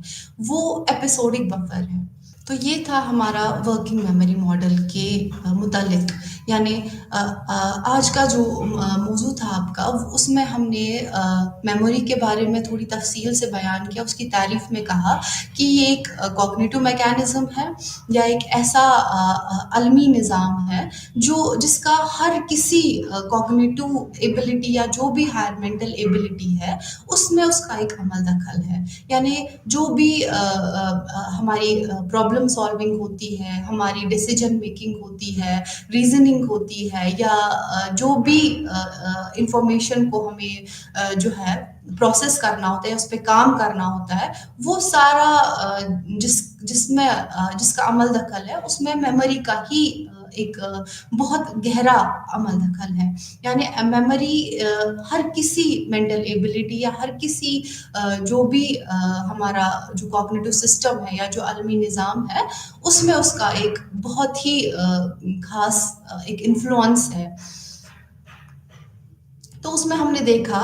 وہ ایپیسوڈک بفر ہے. تو یہ تھا ہمارا ورکنگ میموری ماڈل کے متعلق یعنی آج کا جو موضوع تھا آپ کا، اس میں ہم نے میموری کے بارے میں تھوڑی تفصیل سے بیان کیا، اس کی تعریف میں کہا کہ یہ ایک کوگنیٹو میکینزم ہے یا ایک ایسا علمی نظام ہے جس کا ہر کسی کوگنیٹو ایبلٹی یا جو بھی ہائر مینٹل ایبلٹی ہے اس میں اس کا ایک عمل دخل ہے. یعنی جو بھی ہماری پرابلم سالونگ ہوتی ہے، ہماری ڈیسیجن میکنگ ہوتی ہے، ریزننگ ہوتی ہے، یا جو بھی انفارمیشن کو ہمیں جو ہے پروسیس کرنا ہوتا ہے، اس پہ کام کرنا ہوتا ہے، وہ سارا جس کا عمل دخل ہے اس میں میموری کا ہی ایک بہت گہرا عمل دخل ہے. یعنی میموری ہر کسی مینٹل ایبلٹی یا ہر کسی جو بھی ہمارا جو کوگنیٹو سسٹم ہے یا جو عالمی نظام ہے اس میں اس کا ایک بہت ہی خاص ایک انفلوئنس ہے. تو اس میں ہم نے دیکھا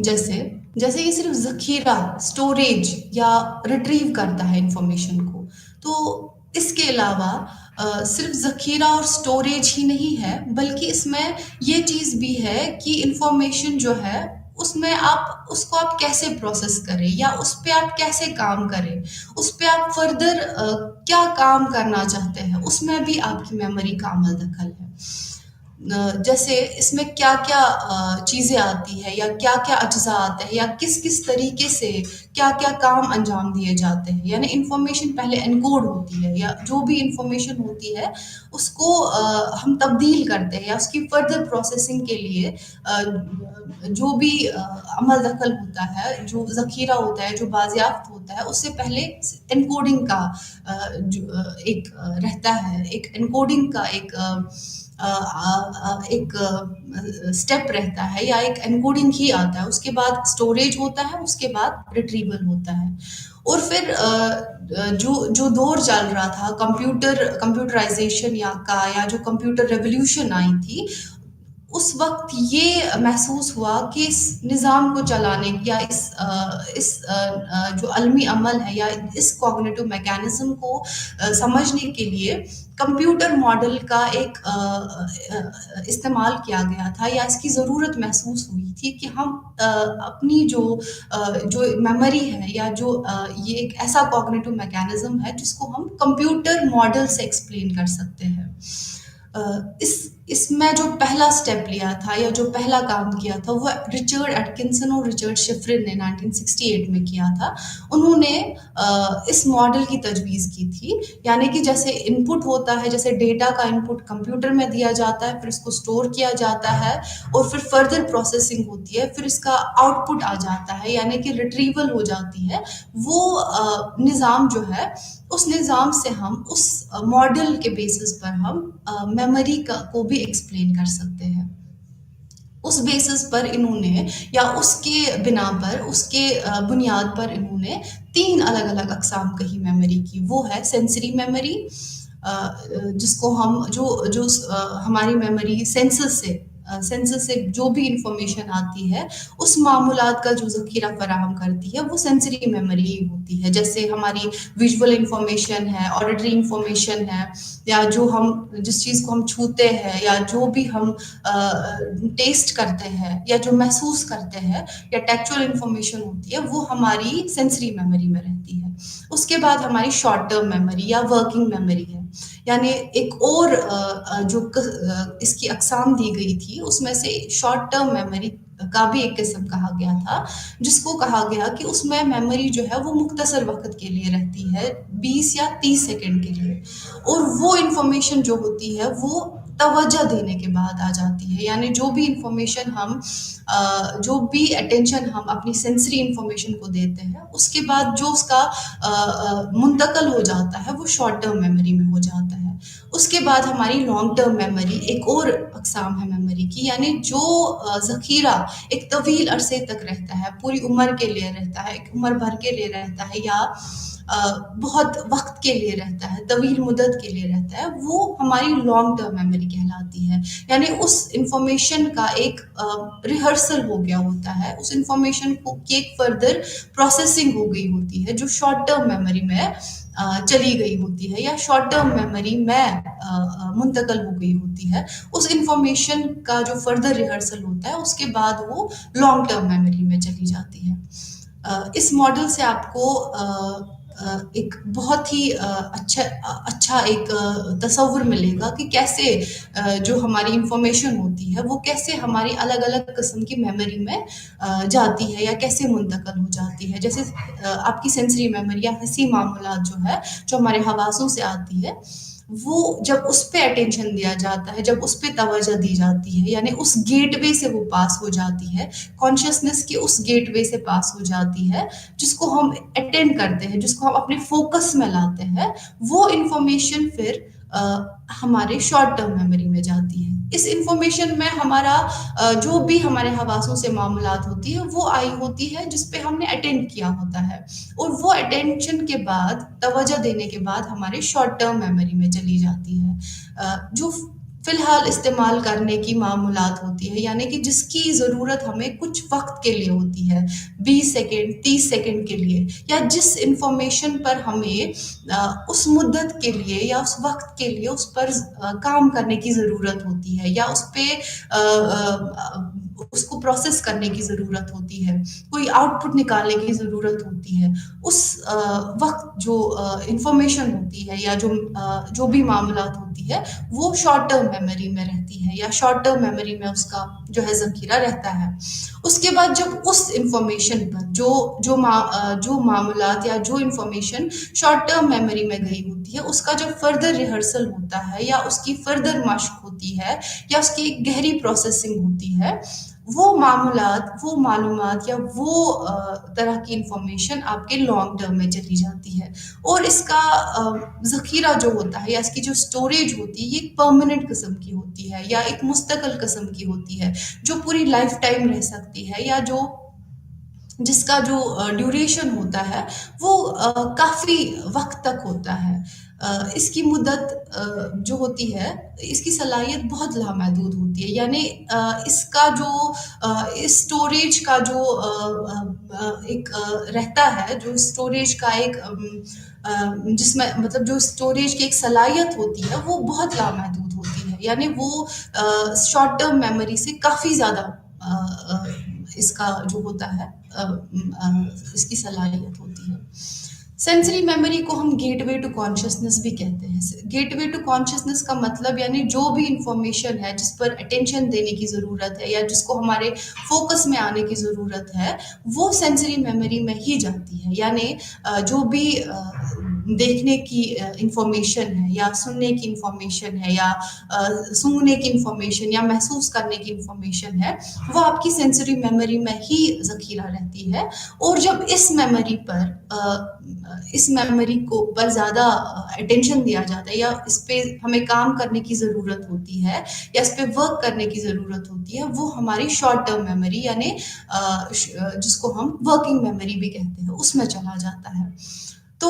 جیسے یہ صرف ذخیرہ، اسٹوریج یا ریٹریو کرتا ہے انفارمیشن کو، تو اس کے علاوہ صرف ذخیرہ اور اسٹوریج ہی نہیں ہے، بلکہ اس میں یہ چیز بھی ہے کہ انفارمیشن جو ہے اس میں اس کو آپ کیسے پروسیس کریں یا اس پہ آپ کیسے کام کریں، اس پہ آپ فردر کیا کام کرنا چاہتے ہیں، اس میں بھی آپ کی میموری کا عمل دخل ہے. جیسے اس میں کیا کیا چیزیں آتی ہے یا کیا کیا اجزاء آتے ہیں یا کس کس طریقے سے کیا کیا کام انجام دیے جاتے ہیں. یعنی انفارمیشن پہلے انکوڈ ہوتی ہے یا جو بھی انفارمیشن ہوتی ہے اس کو ہم تبدیل کرتے ہیں یا اس کی فردر پروسیسنگ کے لیے جو بھی عمل دخل ہوتا ہے، جو ذخیرہ ہوتا ہے، جو بازیافت ہوتا ہے، اس سے پہلے انکوڈنگ کا ایک رہتا ہے، ایک انکوڈنگ کا ایک اسٹیپ رہتا ہے یا ایک انکوڈنگ ہی آتا ہے. اس کے بعد اسٹوریج ہوتا ہے، اس کے بعد ریٹریول ہوتا ہے. اور پھر جو دور چل رہا تھا کمپیوٹرائزیشن یا جو کمپیوٹر ریولیوشن آئی تھی، اس وقت یہ محسوس ہوا کہ اس نظام کو چلانے یا اس جو علمی عمل ہے یا اس کوگنیٹو میکینزم کو سمجھنے کے لیے کمپیوٹر ماڈل کا ایک استعمال کیا گیا تھا یا اس کی ضرورت محسوس ہوئی تھی کہ ہم اپنی جو میموری ہے یا جو یہ ایک ایسا کوگنیٹو میکینزم ہے جس کو ہم کمپیوٹر ماڈل سے ایکسپلین کر سکتے ہیں. اس میں جو پہلا سٹیپ لیا تھا یا جو پہلا کام کیا تھا وہ رچرڈ ایٹکنسن اور رچرڈ شفرن نے 1968 میں کیا تھا. انہوں نے اس ماڈل کی تجویز کی تھی. یعنی کہ جیسے ان پٹ ہوتا ہے، جیسے ڈیٹا کا ان پٹ کمپیوٹر میں دیا جاتا ہے، پھر اس کو اسٹور کیا جاتا ہے اور پھر فردر پروسیسنگ ہوتی ہے، پھر اس کا آؤٹ پٹ آ جاتا ہے یعنی کہ ریٹریول ہو جاتی ہے. وہ نظام جو ہے اس نظام سے ہم اس ماڈل کے بیسس پر ہم میموری کو بھی ایکسپلین کر سکتے ہیں. اس بیسس پر انہوں نے یا اس کے بنا پر اس کے بنیاد پر انہوں نے 3 الگ الگ اقسام کہی میموری کی. وہ ہے سینسری میموری، جس کو ہم جو ہماری میموری سینسز سے جو بھی انفارمیشن آتی ہے اس معمولات کا جو ذخیرہ فراہم کرتی ہے وہ سینسری میموری ہوتی ہے. جیسے ہماری ویژول انفارمیشن ہے، آڈیٹری انفارمیشن ہے، یا جس چیز کو ہم چھوتے ہیں یا جو بھی ہم ٹیسٹ کرتے ہیں یا جو محسوس کرتے ہیں یا ٹیکچوئل انفارمیشن ہوتی ہے وہ ہماری سینسری میموری میں رہتی ہے. اس کے بعد ہماری شارٹ ٹرم میموری یا ورکنگ میموری ہے. یعنی ایک اور جو اس کی اقسام دی گئی تھی اس میں سے شارٹ ٹرم میموری کا بھی ایک قسم کہا گیا تھا، جس کو کہا گیا کہ اس میں میموری جو ہے وہ مختصر وقت کے لیے رہتی ہے، 20 یا 30 سیکنڈ کے لیے، اور وہ انفارمیشن جو ہوتی ہے وہ توجہ دینے کے بعد آ جاتی ہے. یعنی جو بھی انفارمیشن جو بھی اٹینشن ہم اپنی سینسری انفارمیشن کو دیتے ہیں اس کے بعد جو اس کا منتقل ہو جاتا ہے وہ شارٹ ٹرم میموری میں ہو جاتا ہے. اس کے بعد ہماری لانگ ٹرم میموری ایک اور اقسام ہے میموری کی. یعنی جو ذخیرہ ایک طویل عرصے تک رہتا ہے، پوری عمر کے لیے رہتا ہے، ایک عمر بھر کے لیے رہتا ہے یا بہت وقت کے لیے رہتا ہے، طویل مدت کے لیے رہتا ہے، وہ ہماری لانگ ٹرم میموری کہلاتی ہے. یعنی اس انفارمیشن کا ایک ریہرسل ہو گیا ہوتا ہے، اس انفارمیشن کی ایک فردر پروسیسنگ ہو گئی ہوتی ہے جو شارٹ ٹرم میموری میں چلی گئی ہوتی ہے یا شارٹ ٹرم میموری میں منتقل ہو گئی ہوتی ہے، اس انفارمیشن کا جو فردر ریہرسل ہوتا ہے اس کے بعد وہ لانگ ٹرم میموری میں چلی جاتی ہے۔ اس ماڈل سے آپ کو ایک بہت ہی اچھا ایک تصور ملے گا کہ کیسے جو ہماری انفارمیشن ہوتی ہے وہ کیسے ہماری الگ الگ قسم کی میموری میں جاتی ہے یا کیسے منتقل ہو جاتی ہے۔ جیسے آپ کی سینسری میموری یا حسی معمولات جو ہے، جو ہمارے حواسوں سے آتی ہے، وہ جب اس پہ اٹینشن دیا جاتا ہے، جب اس پہ توجہ دی جاتی ہے، یعنی اس گیٹ وے سے وہ پاس ہو جاتی ہے، کانشیسنس کی اس گیٹ وے سے پاس ہو جاتی ہے جس کو ہم اٹینڈ کرتے ہیں، جس کو ہم اپنے فوکس میں لاتے ہیں، وہ انفارمیشن پھر ہمارے شارٹ ٹرم میموری میں جاتی ہے۔ اس انفارمیشن میں ہمارا جو بھی ہمارے حواسوں سے معاملات ہوتی ہے وہ آئی ہوتی ہے جس پہ ہم نے اٹینڈ کیا ہوتا ہے، اور وہ اٹینشن کے بعد، توجہ دینے کے بعد ہمارے شارٹ ٹرم میموری میں چلی جاتی ہے، جو فی الحال استعمال کرنے کی معمولات ہوتی ہے، یعنی کہ جس کی ضرورت ہمیں کچھ وقت کے لیے ہوتی ہے، 20 سیکنڈ 30 سیکنڈ کے لیے، یا جس انفارمیشن پر ہمیں اس مدت کے لیے یا اس وقت کے لیے اس پر کام کرنے کی ضرورت ہوتی ہے، یا اس پہ اس کو پروسیس کرنے کی ضرورت ہوتی ہے، کوئی آؤٹ پٹ نکالنے کی ضرورت ہوتی ہے، اس وقت جو انفارمیشن ہوتی ہے یا جو بھی معاملات ہوتی ہے وہ شارٹ ٹرم میموری میں رہتی ہے، یا شارٹ ٹرم میموری میں اس کا جو ہے ذخیرہ رہتا ہے۔ اس کے بعد جب اس انفارمیشن پر جو معاملات یا جو انفارمیشن شارٹ ٹرم میموری میں گئی ہوتی ہے، اس کا جب فردر ریہرسل ہوتا ہے یا اس کی فردر مشق ہوتی ہے یا اس کی ایک گہری پروسیسنگ ہوتی ہے، وہ معاملات، وہ معلومات یا وہ طرح کی انفارمیشن آپ کے لانگ ٹرم میں چلی جاتی ہے، اور اس کا ذخیرہ جو ہوتا ہے یا اس کی جو اسٹوریج ہوتی ہے یہ ایک پرماننٹ قسم کی ہوتی ہے یا ایک مستقل قسم کی ہوتی ہے، جو پوری لائف ٹائم رہ سکتی ہے، یا جس کا جو ڈیوریشن ہوتا ہے وہ کافی وقت تک ہوتا ہے۔ اس کی مدت جو ہوتی ہے، اس کی صلاحیت بہت لامحدود ہوتی ہے، یعنی اس کا جو اسٹوریج کا جو ایک رہتا ہے، جو اسٹوریج کا ایک جس میں مطلب جو اسٹوریج کی ایک صلاحیت ہوتی ہے وہ بہت لامحدود ہوتی ہے، یعنی وہ شارٹ ٹرم میموری سے کافی زیادہ اس کا جو ہوتا ہے اس کی صلاحیت ہوتی ہے۔ سینسری میموری کو ہم گیٹ وے ٹو کانشیسنس بھی کہتے ہیں۔ گیٹ وے ٹو کانشیسنس کا مطلب یعنی جو بھی انفارمیشن ہے جس پر اٹینشن دینے کی ضرورت ہے یا جس کو ہمارے فوکس میں آنے کی ضرورت ہے، وہ سینسری میموری میں ہی جاتی ہے، یعنی جو بھی دیکھنے کی انفارمیشن ہے یا سننے کی انفارمیشن ہے یا سونگھنے کی انفارمیشن یا محسوس کرنے کی انفارمیشن ہے، وہ آپ کی سینسری میموری میں ہی ذخیرہ رہتی ہے، اور جب اس میموری کو پر زیادہ اٹینشن دیا جاتا ہے یا اس پہ ہمیں کام کرنے کی ضرورت ہوتی ہے یا اس پہ ورک کرنے کی ضرورت ہوتی ہے، وہ ہماری شارٹ ٹرم میموری یعنی جس کو ہم ورکنگ میموری بھی کہتے ہیں، اس میں چلا جاتا ہے۔ تو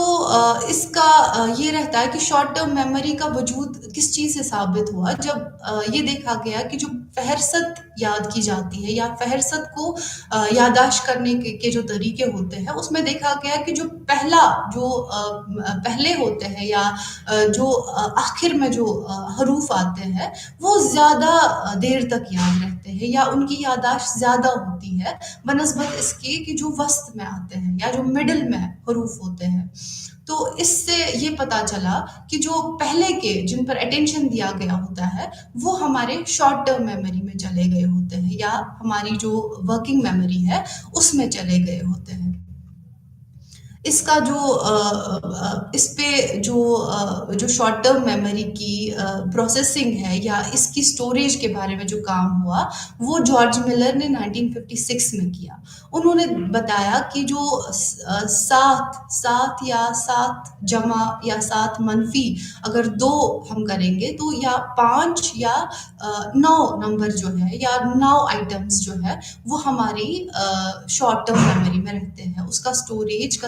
اس کا یہ رہتا ہے کہ شارٹ ٹرم میموری کا وجود کس چیز سے ثابت ہوا، جب یہ دیکھا گیا کہ جو فہرست یاد کی جاتی ہے یا فہرست کو یادداشت کرنے کے جو طریقے ہوتے ہیں، اس میں دیکھا گیا کہ جو پہلے ہوتے ہیں یا جو آخر میں جو حروف آتے ہیں وہ زیادہ دیر تک یاد رہتے ہیں یا ان کی یادداشت زیادہ ہوتی ہے بنسبت اس کے کہ جو وسط میں آتے ہیں یا جو مڈل میں حروف ہوتے ہیں۔ تو اس سے یہ پتا چلا کہ جو پہلے کے جن پر اٹینشن دیا گیا ہوتا ہے وہ ہمارے شارٹ ٹرم میموری میں چلے گئے ہوتے ہیں یا ہماری جو ورکنگ میموری ہے اس میں چلے گئے ہوتے ہیں۔ اس کا اس پہ جو شارٹ ٹرم میموری کی پروسیسنگ ہے یا اس کی اسٹوریج کے بارے میں جو کام ہوا وہ جارج ملر نے 1956 میں کیا۔ انہوں نے بتایا کہ جو 7 یا 7 جمع یا 7 منفی اگر 2 ہم کریں گے تو یا 5 یا 9 نمبر جو ہے یا 9 آئٹمز جو ہے وہ ہماری شارٹ ٹرم میموری میں رہتے ہیں، اس کا اسٹوریج کا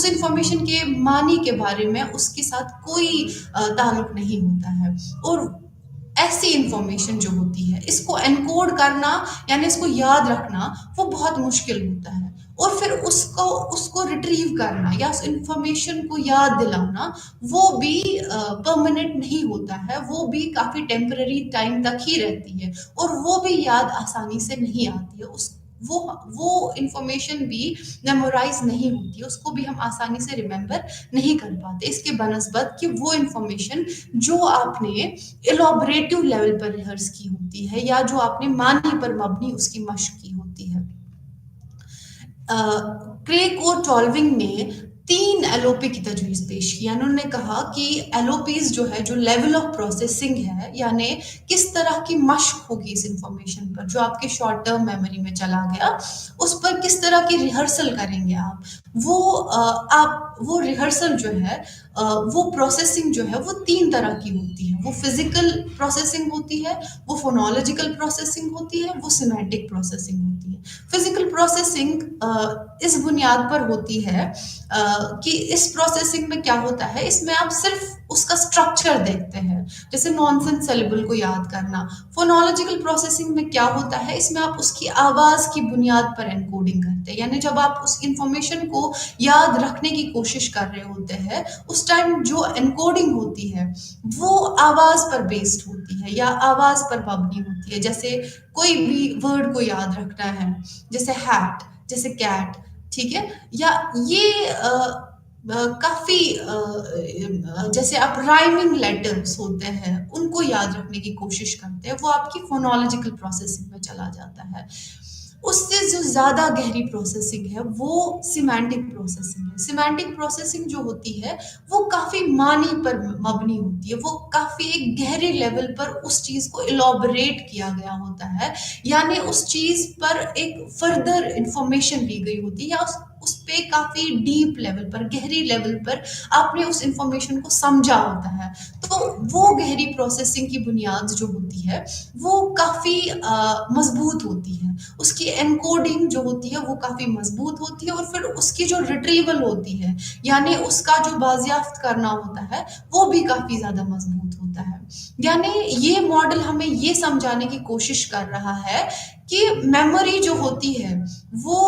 اس انفارمیشن کے معنی کے بارے میں اس کے ساتھ کوئی تعلق نہیں ہوتا ہے. اور ایسی انفارمیشن جو ہوتی ہے اس کو انکوڈ کرنا یعنی اس کو یاد رکھنا وہ بہت مشکل ہوتا ہے. اور پھر اس کو ریٹریو کرنا یا اس انفارمیشن کو یاد دلانا وہ بھی پرماننٹ نہیں ہوتا ہے، وہ بھی کافی ٹیمپرری ٹائم تک ہی رہتی ہے اور وہ بھی یاد آسانی سے نہیں آتی ہے. وہ انفارمیشن بھی میمورائز نہیں ہوتی ہے، اس کو بھی ہم آسانی سے ریممبر نہیں کر پاتے، اس کے بنسبت کہ وہ انفارمیشن جو آپ نے ایلابریٹو لیول پر ریہرس کی ہوتی ہے یا جو آپ نے معنی پر مبنی اس کی مشق کی ہوتی ہے. کریگ اور ٹالونگ نے 3 ایل او پی کی تجویز پیش کی. انہوں نے کہا کہ ایل او پیز جو ہے جو لیول آف پروسیسنگ ہے یعنی کس طرح کی مشق ہوگی اس انفارمیشن پر جو آپ کے شارٹ ٹرم میموری میں چلا گیا، اس پر کس طرح کی ریہرسل کریں گے وہ ریہرسل جو ہے وہ پروسیسنگ جو ہے وہ 3 طرح کی ہوتی ہے. وہ فزیکل پروسیسنگ ہوتی ہے، وہ فونولوجیکل پروسیسنگ ہوتی ہے، وہ سیمینٹک پروسیسنگ ہوتی ہے. فزیکل پروسیسنگ اس بنیاد پر ہوتی ہے کہ اس پروسیسنگ میں کیا ہوتا ہے، اس میں آپ صرف اس کا سٹرکچر دیکھتے ہیں، جیسے نانسنس سیلیبل کو یاد کرنا. فونولوجیکل پروسیسنگ میں کیا ہوتا ہے، اس میں آپ اس کی آواز کی بنیاد پر انکوڈنگ کرتے ہیں، یعنی جب آپ اس انفارمیشن کو یاد رکھنے کی کوشش کر رہے ہوتے ہیں اس ٹائم جو انکوڈنگ ہوتی ہے وہ آواز پر بیسڈ ہوتی ہے یا آواز پر مبنی ہوتی ہے. جیسے کوئی بھی ورڈ کو یاد رکھنا ہے، جیسے ہیٹ، جیسے کیٹ، ٹھیک ہے، یا یہ کافی جیسے آپ رائمنگ لیٹرز ہوتے ہیں ان کو یاد رکھنے کی کوشش کرتے ہیں، وہ آپ کی فونولوجیکل پروسیسنگ میں چلا جاتا ہے. اس سے جو زیادہ گہری پروسیسنگ ہے وہ سیمینٹک پروسیسنگ ہے. سیمینٹک پروسیسنگ جو ہوتی ہے وہ کافی معنی پر مبنی ہوتی ہے، وہ کافی ایک گہرے لیول پر اس چیز کو ایلابریٹ کیا گیا ہوتا ہے، یعنی اس چیز پر ایک فردر انفارمیشن لی گئی ہوتی ہے یا اس پہ کافی ڈیپ لیول پر، گہری لیول پر آپ نے اس انفارمیشن کو سمجھا ہوتا ہے. تو وہ گہری پروسیسنگ کی بنیاد جو ہوتی ہے وہ کافی مضبوط ہوتی ہے، اس کی انکوڈنگ جو ہوتی ہے وہ کافی مضبوط ہوتی ہے، اور پھر اس کی جو ریٹریول ہوتی ہے یعنی اس کا جو بازیافت کرنا ہوتا ہے وہ بھی کافی زیادہ مضبوط ہوتا ہے. یعنی یہ ماڈل ہمیں یہ سمجھانے کی کوشش کر رہا ہے کہ میموری جو ہوتی ہے وہ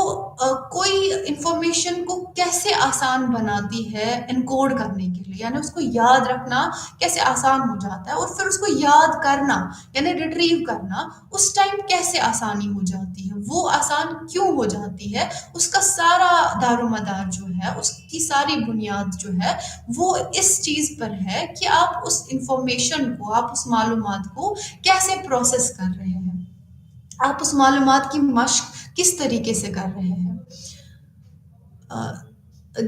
کوئی انفارمیشن کو کیسے آسان بناتی ہے انکوڈ کرنے کے لیے، یعنی اس کو یاد رکھنا کیسے آسان ہو جاتا ہے، اور پھر اس کو یاد کرنا یعنی ریٹریو کرنا اس ٹائم کیسے آسانی ہو جاتی ہے، وہ آسان کیوں ہو جاتی ہے. اس کا سارا دار و مدار جو ہے، اس کی ساری بنیاد جو ہے وہ اس چیز پر ہے کہ آپ اس انفارمیشن کو، آپ اس معلومات کو کیسے پروسیس کر رہے ہیں، آپ اس معلومات کی مشق کس طریقے سے کر رہے ہیں.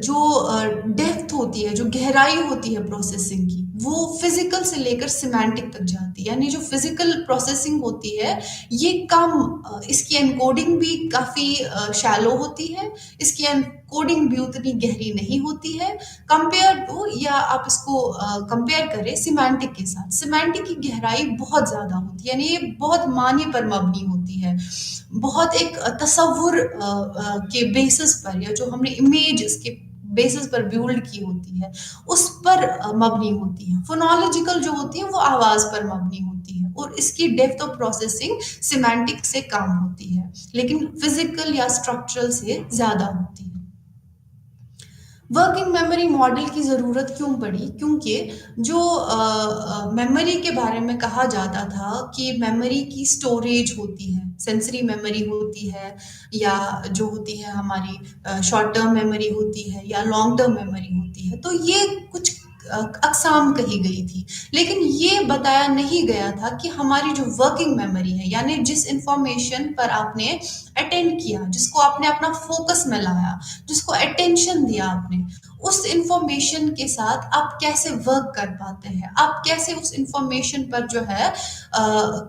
جو ڈیپتھ ہوتی ہے، جو گہرائی ہوتی ہے پروسیسنگ کی، وہ فزیکل سے لے کر سیمینٹک تک جاتی ہے. یعنی جو فزیکل پروسیسنگ ہوتی ہے یہ کم، اس کی انکوڈنگ بھی کافی شیلو ہوتی ہے، اس کی انکوڈنگ بھی اتنی گہری نہیں ہوتی ہے کمپیئر ٹو، یا آپ اس کو کمپیئر کریں سیمینٹک کے ساتھ. سیمینٹک کی گہرائی بہت زیادہ ہوتی ہے، یعنی یہ بہت معنی پر مبنی ہوتی ہے، بہت ایک تصور کے بیسس پر، یا جو ہم نے امیج اس کے بیسس پر بیولڈ کی ہوتی ہے اس پر مبنی ہوتی ہے. فونولوجیکل جو ہوتی ہے وہ آواز پر مبنی ہوتی ہے اور اس کی ڈیپتھ آف پروسیسنگ سیمینٹک سے کم ہوتی ہے لیکن فزیکل یا اسٹرکچرل سے زیادہ ہوتی ہے. ورکنگ میموری ماڈل کی ضرورت کیوں پڑی؟ کیونکہ جو میموری کے بارے میں کہا جاتا تھا کہ میموری کی سٹوریج ہوتی ہے، سینسری میموری ہوتی ہے یا جو ہوتی ہے ہماری شارٹ ٹرم میموری ہوتی ہے یا لانگ ٹرم میموری ہوتی ہے، تو یہ کچھ اقسام کہی گئی تھی، لیکن یہ بتایا نہیں گیا تھا کہ ہماری جو ورکنگ میموری ہے یعنی جس انفارمیشن پر آپ نے اٹینڈ کیا، جس کو آپ نے اپنا فوکس میں لایا، جس کو اٹینشن دیا آپ نے، اس انفارمیشن کے ساتھ آپ کیسے ورک کر پاتے ہیں، آپ کیسے اس انفارمیشن پر جو ہے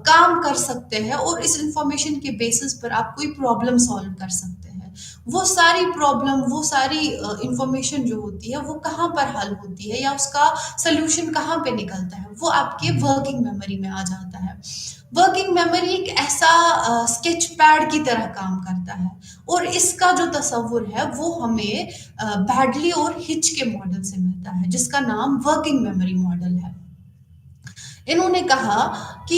کام کر سکتے ہیں اور اس انفارمیشن کے بیسس پر آپ کوئی پرابلم سالو کر سکتے ہیں. وہ ساری پرابلم، وہ ساری انفارمیشن جو ہوتی ہے وہ کہاں پر حل ہوتی ہے یا اس کا سلوشن کہاں پہ نکلتا ہے، وہ آپ کے ورکنگ میموری میں آ جاتا ہے۔ ورکنگ میموری ایک ایسا اسکیچ پیڈ کی طرح کام کرتا ہے، اور اس کا جو تصور ہے وہ ہمیں بیڈلی اور ہچ کے ماڈل سے ملتا ہے، جس کا نام ورکنگ میموری ماڈل ہے۔ انہوں نے کہا کہ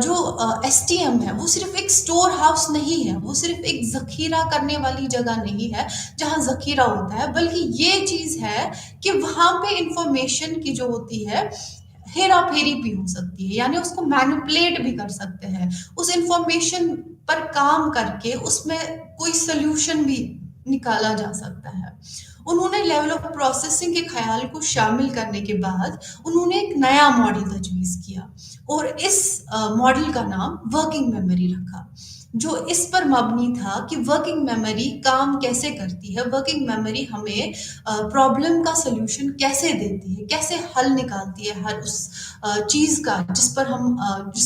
جو ایس ٹی ایم ہے وہ صرف ایک اسٹور ہاؤس نہیں ہے، وہ صرف ایک ذخیرہ کرنے والی جگہ نہیں ہے جہاں ذخیرہ ہوتا ہے، بلکہ یہ چیز ہے کہ وہاں پہ انفارمیشن کی جو ہوتی ہے ہیرا پھیری بھی ہو سکتی ہے، یعنی اس کو مینپولیٹ بھی کر سکتے ہیں، اس انفارمیشن پر کام کر کے اس میں کوئی سلیوشن بھی نکالا جا سکتا ہے۔ انہوں نے لیول آف پروسیسنگ کے خیال کو شامل کرنے کے بعد انہوں نے ایک نیا ماڈل تجویز کیا، اور اس ماڈل کا نام ورکنگ میموری رکھا، جو اس پر مبنی تھا کہ ورکنگ میموری کام کیسے کرتی ہے، ورکنگ میموری ہمیں پرابلم کا سلوشن کیسے دیتی ہے، کیسے حل نکالتی ہے ہر اس چیز کا جس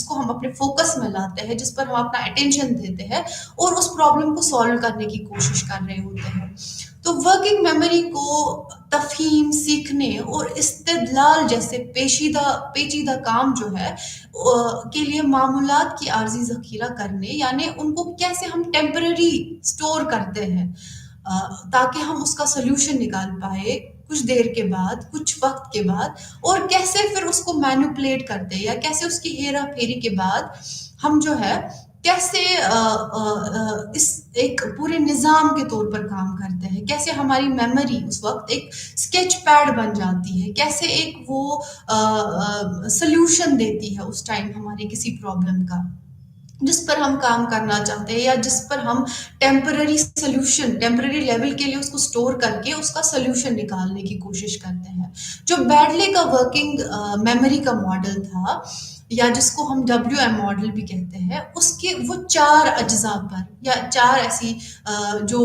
کو ہم اپنے فوکس میں لاتے ہیں، جس پر ہم اپنا اٹینشن دیتے ہیں اور اس پرابلم کو سالو کرنے کی کوشش کر رہے ہوتے ہیں۔ تو ورکنگ میموری کو تفہیم، سیکھنے اور استدلال جیسے پیچیدہ کام جو ہے کے لیے معمولات کی عارضی ذخیرہ کرنے، یعنی ان کو کیسے ہم ٹیمپرری اسٹور کرتے ہیں تاکہ ہم اس کا سلوشن نکال پائے کچھ دیر کے بعد، کچھ وقت کے بعد، اور کیسے پھر اس کو مینوپولیٹ کرتے ہیں یا کیسے اس کی ہیرا پھیری کے بعد ہم جو ہے کیسے اس ایک پورے نظام کے طور پر کام کرتے ہیں، کیسے ہماری میموری اس وقت ایک اسکیچ پیڈ بن جاتی ہے، کیسے ایک وہ سلوشن دیتی ہے اس ٹائم ہماری کسی پرابلم کا جس پر ہم کام کرنا چاہتے ہیں، یا جس پر ہم ٹیمپرری لیول کے لیے اس کو سٹور کر کے اس کا سلوشن نکالنے کی کوشش کرتے ہیں۔ جو بیڈلے کا ورکنگ میموری کا ماڈل تھا، یا جس کو ہم WM ماڈل بھی کہتے ہیں، اس کے وہ 4 اجزاء پر یا 4 ایسی جو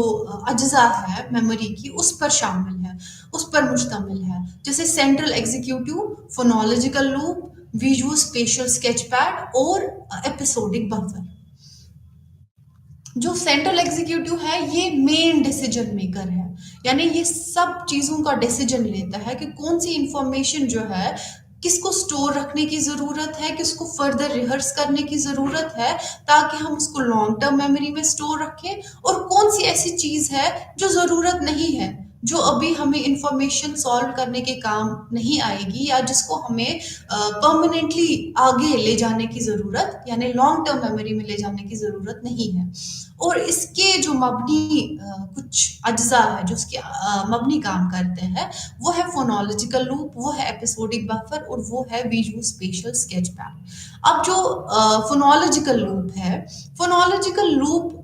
اجزاء ہے میموری کی اس پر شامل ہے، اس پر مشتمل ہے، جیسے central executive, phonological loop, visual special sketch pad اور ایپیسوڈک بفر۔ جو سینٹرل ایگزیکیوٹیو ہے یہ مین ڈیسیجن میکر ہے، یعنی یہ سب چیزوں کا ڈیسیجن لیتا ہے کہ کون سی انفارمیشن جو ہے کس کو سٹور رکھنے کی ضرورت ہے، کس کو فردر ریہرس کرنے کی ضرورت ہے تاکہ ہم اس کو لانگ ٹرم میموری میں سٹور رکھیں، اور کون سی ایسی چیز ہے جو ضرورت نہیں ہے، جو ابھی ہمیں انفارمیشن سالو کرنے کے کام نہیں آئے گی، یا جس کو ہمیں پرماننٹلی آگے لے جانے کی ضرورت، یعنی لانگ ٹرم میموری میں لے جانے کی ضرورت نہیں ہے۔ اور اس کے جو مبنی کچھ اجزاء ہے جو اس کے مبنی کام کرتے ہیں، وہ ہے فونولوجیکل لوپ، وہ ہے ایپیسوڈک بفر، اور وہ ہے ویژول اسپیشل اسکیچ پیڈ۔ اب جو فونولوجیکل لوپ ہے، فونولوجیکل لوپ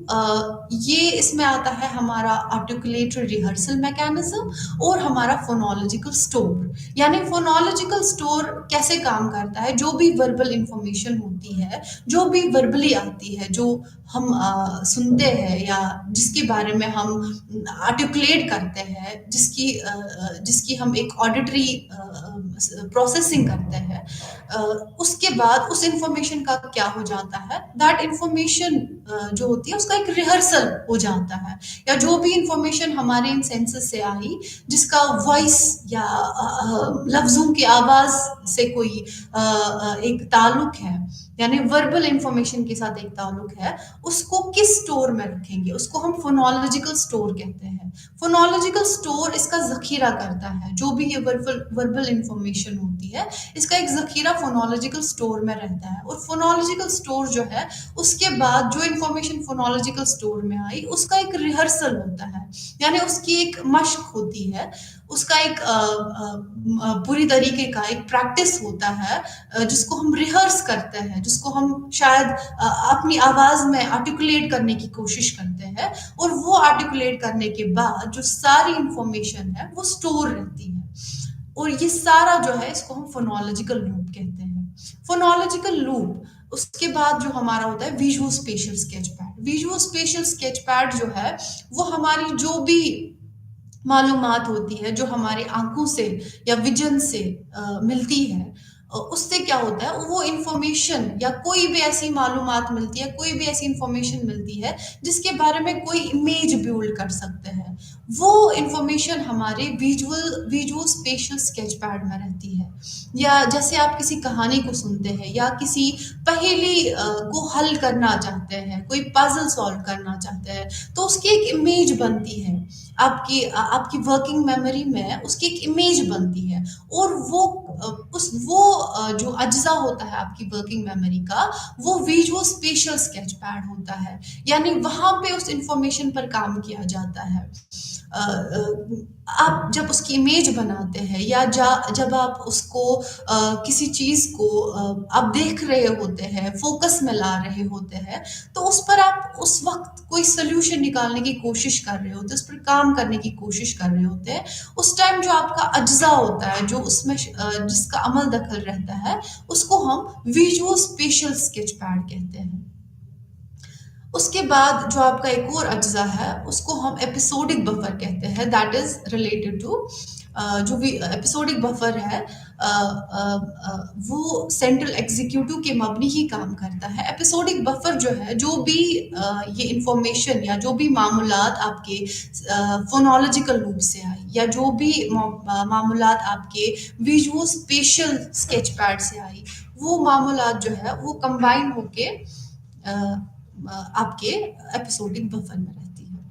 یہ اس میں آتا ہے ہمارا آرٹیکولیٹری ریہرسل میکینزم اور ہمارا فونولوجیکل سٹور۔ یعنی فونولوجیکل سٹور کیسے کام کرتا ہے، جو بھی وربل انفارمیشن ہوتی ہے، جو بھی وربلی آتی ہے، جو ہم سنتے ہیں یا جس کے بارے میں ہم آرٹیکولیٹ کرتے ہیں، جس کی ہم ایک آڈیٹری پروسیسنگ کرتے ہیں، اس کے بعد اس انفارمیشن کا کیا ہو جاتا ہے، دیٹ انفارمیشن جو ہوتی ہے اس کا ایک ریہرسل ہو جاتا ہے، یا جو بھی انفارمیشن ہمارے ان سینسز سے آئی جس کا وائس یا لفظوں کی آواز سے کوئی ایک تعلق ہے، یعنی وربل انفارمیشن کے ساتھ ایک تعلق ہے، اس کو کس سٹور میں رکھیں گے، اس کو ہم فونولوجیکل سٹور کہتے ہیں۔ فونولوجیکل سٹور اس کا ذخیرہ کرتا ہے، جو بھی یہ وربل انفارمیشن ہوتی ہے اس کا ایک ذخیرہ فونولوجیکل سٹور میں رہتا ہے، اور فونولوجیکل سٹور جو ہے اس کے بعد جو انفارمیشن فونولوجیکل سٹور میں آئی اس کا ایک ریہرسل ہوتا ہے، یعنی اس کی ایک مشق ہوتی ہے، اس کا ایک پوری طریقے کا ایک پریکٹس ہوتا ہے جس کو ہم ریہرس کرتے ہیں، جس کو ہم شاید اپنی آواز میں آرٹیکولیٹ کرنے کی کوشش کرتے ہیں، اور وہ آرٹیکولیٹ کرنے کے بعد جو ساری انفارمیشن ہے وہ سٹور رہتی ہے، اور یہ سارا جو ہے اس کو ہم فونولوجیکل لوپ کہتے ہیں۔ فونولوجیکل لوپ اس کے بعد جو ہمارا ہوتا ہے visual special sketch paid. Visual special sketch pad جو ہے وہ ہماری جو بھی معلومات ہوتی ہے جو ہمارے آنکھوں سے یا ویژن سے ملتی ہے، اس سے کیا ہوتا ہے، وہ انفارمیشن یا کوئی بھی ایسی معلومات ملتی ہے، کوئی بھی ایسی انفارمیشن ملتی ہے جس کے بارے میں کوئی امیج بیولڈ کر سکتے ہیں، وہ انفارمیشن ہمارے ویژول اسپیشل اسکیچ پیڈ میں رہتی ہے. یا جیسے آپ کسی کہانی کو سنتے ہیں یا کسی پہیلی کو حل کرنا چاہتے ہیں، کوئی پزل سالو کرنا چاہتے ہیں، تو اس کی ایک امیج بنتی ہے. آپ کی ورکنگ میموری میں اس کی ایک امیج بنتی ہے، اور وہ جو اجزا ہوتا ہے آپ کی ورکنگ میموری کا، وہ ویژول اسپیشل اسکیچ پیڈ ہوتا ہے. یعنی وہاں پہ اس انفارمیشن پر کام کیا جاتا ہے. آپ جب اس کی امیج بناتے ہیں یا جب آپ اس کو کسی چیز کو آپ دیکھ رہے ہوتے ہیں، فوکس میں لا رہے ہوتے ہیں، تو اس پر آپ اس وقت کوئی سلوشن نکالنے کی کوشش کر رہے ہوتے ہیں، اس پر کام کرنے کی کوشش کر رہے ہوتے ہیں. اس ٹائم جو آپ کا اجزا ہوتا ہے، جو اس میں جس کا عمل دخل رہتا ہے، اس کو ہم ویژول اسپیشل اسکیچ پیڈ کہتے ہیں. اس کے بعد جو آپ کا ایک اور اجزا ہے، اس کو ہم ایپیسوڈک بفر کہتے ہیں. دیٹ از ریلیٹڈ ٹو جو بھی ایپیسوڈک بفر ہے، وہ سینٹرل ایگزیکیوٹو کے مبنی ہی کام کرتا ہے. ایپیسوڈک بفر جو ہے، جو بھی یہ انفارمیشن یا جو بھی معمولات آپ کے فونالوجیکل روپ سے آئی، یا جو بھی معمولات آپ کے ویژول اسپیشل اسکیچ پیڈ سے آئی، وہ معمولات جو ہے وہ کمبائن ہو کے آپ کے ایپیسوڈک بفر میں رہتی ہے.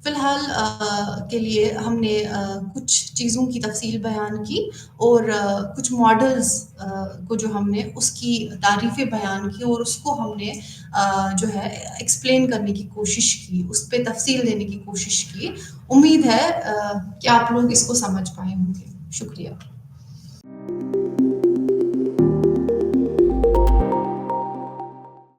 فی الحال کے لیے ہم نے کچھ چیزوں کی تفصیل بیان کی، اور کچھ ماڈلز کو جو ہم نے اس کی تعریفیں بیان کی، اور اس کو ہم نے جو ہے ایکسپلین کرنے کی کوشش کی، اس پہ تفصیل دینے کی کوشش کی. امید ہے کہ آپ لوگ اس کو سمجھ پائے ہوں گے. شکریہ.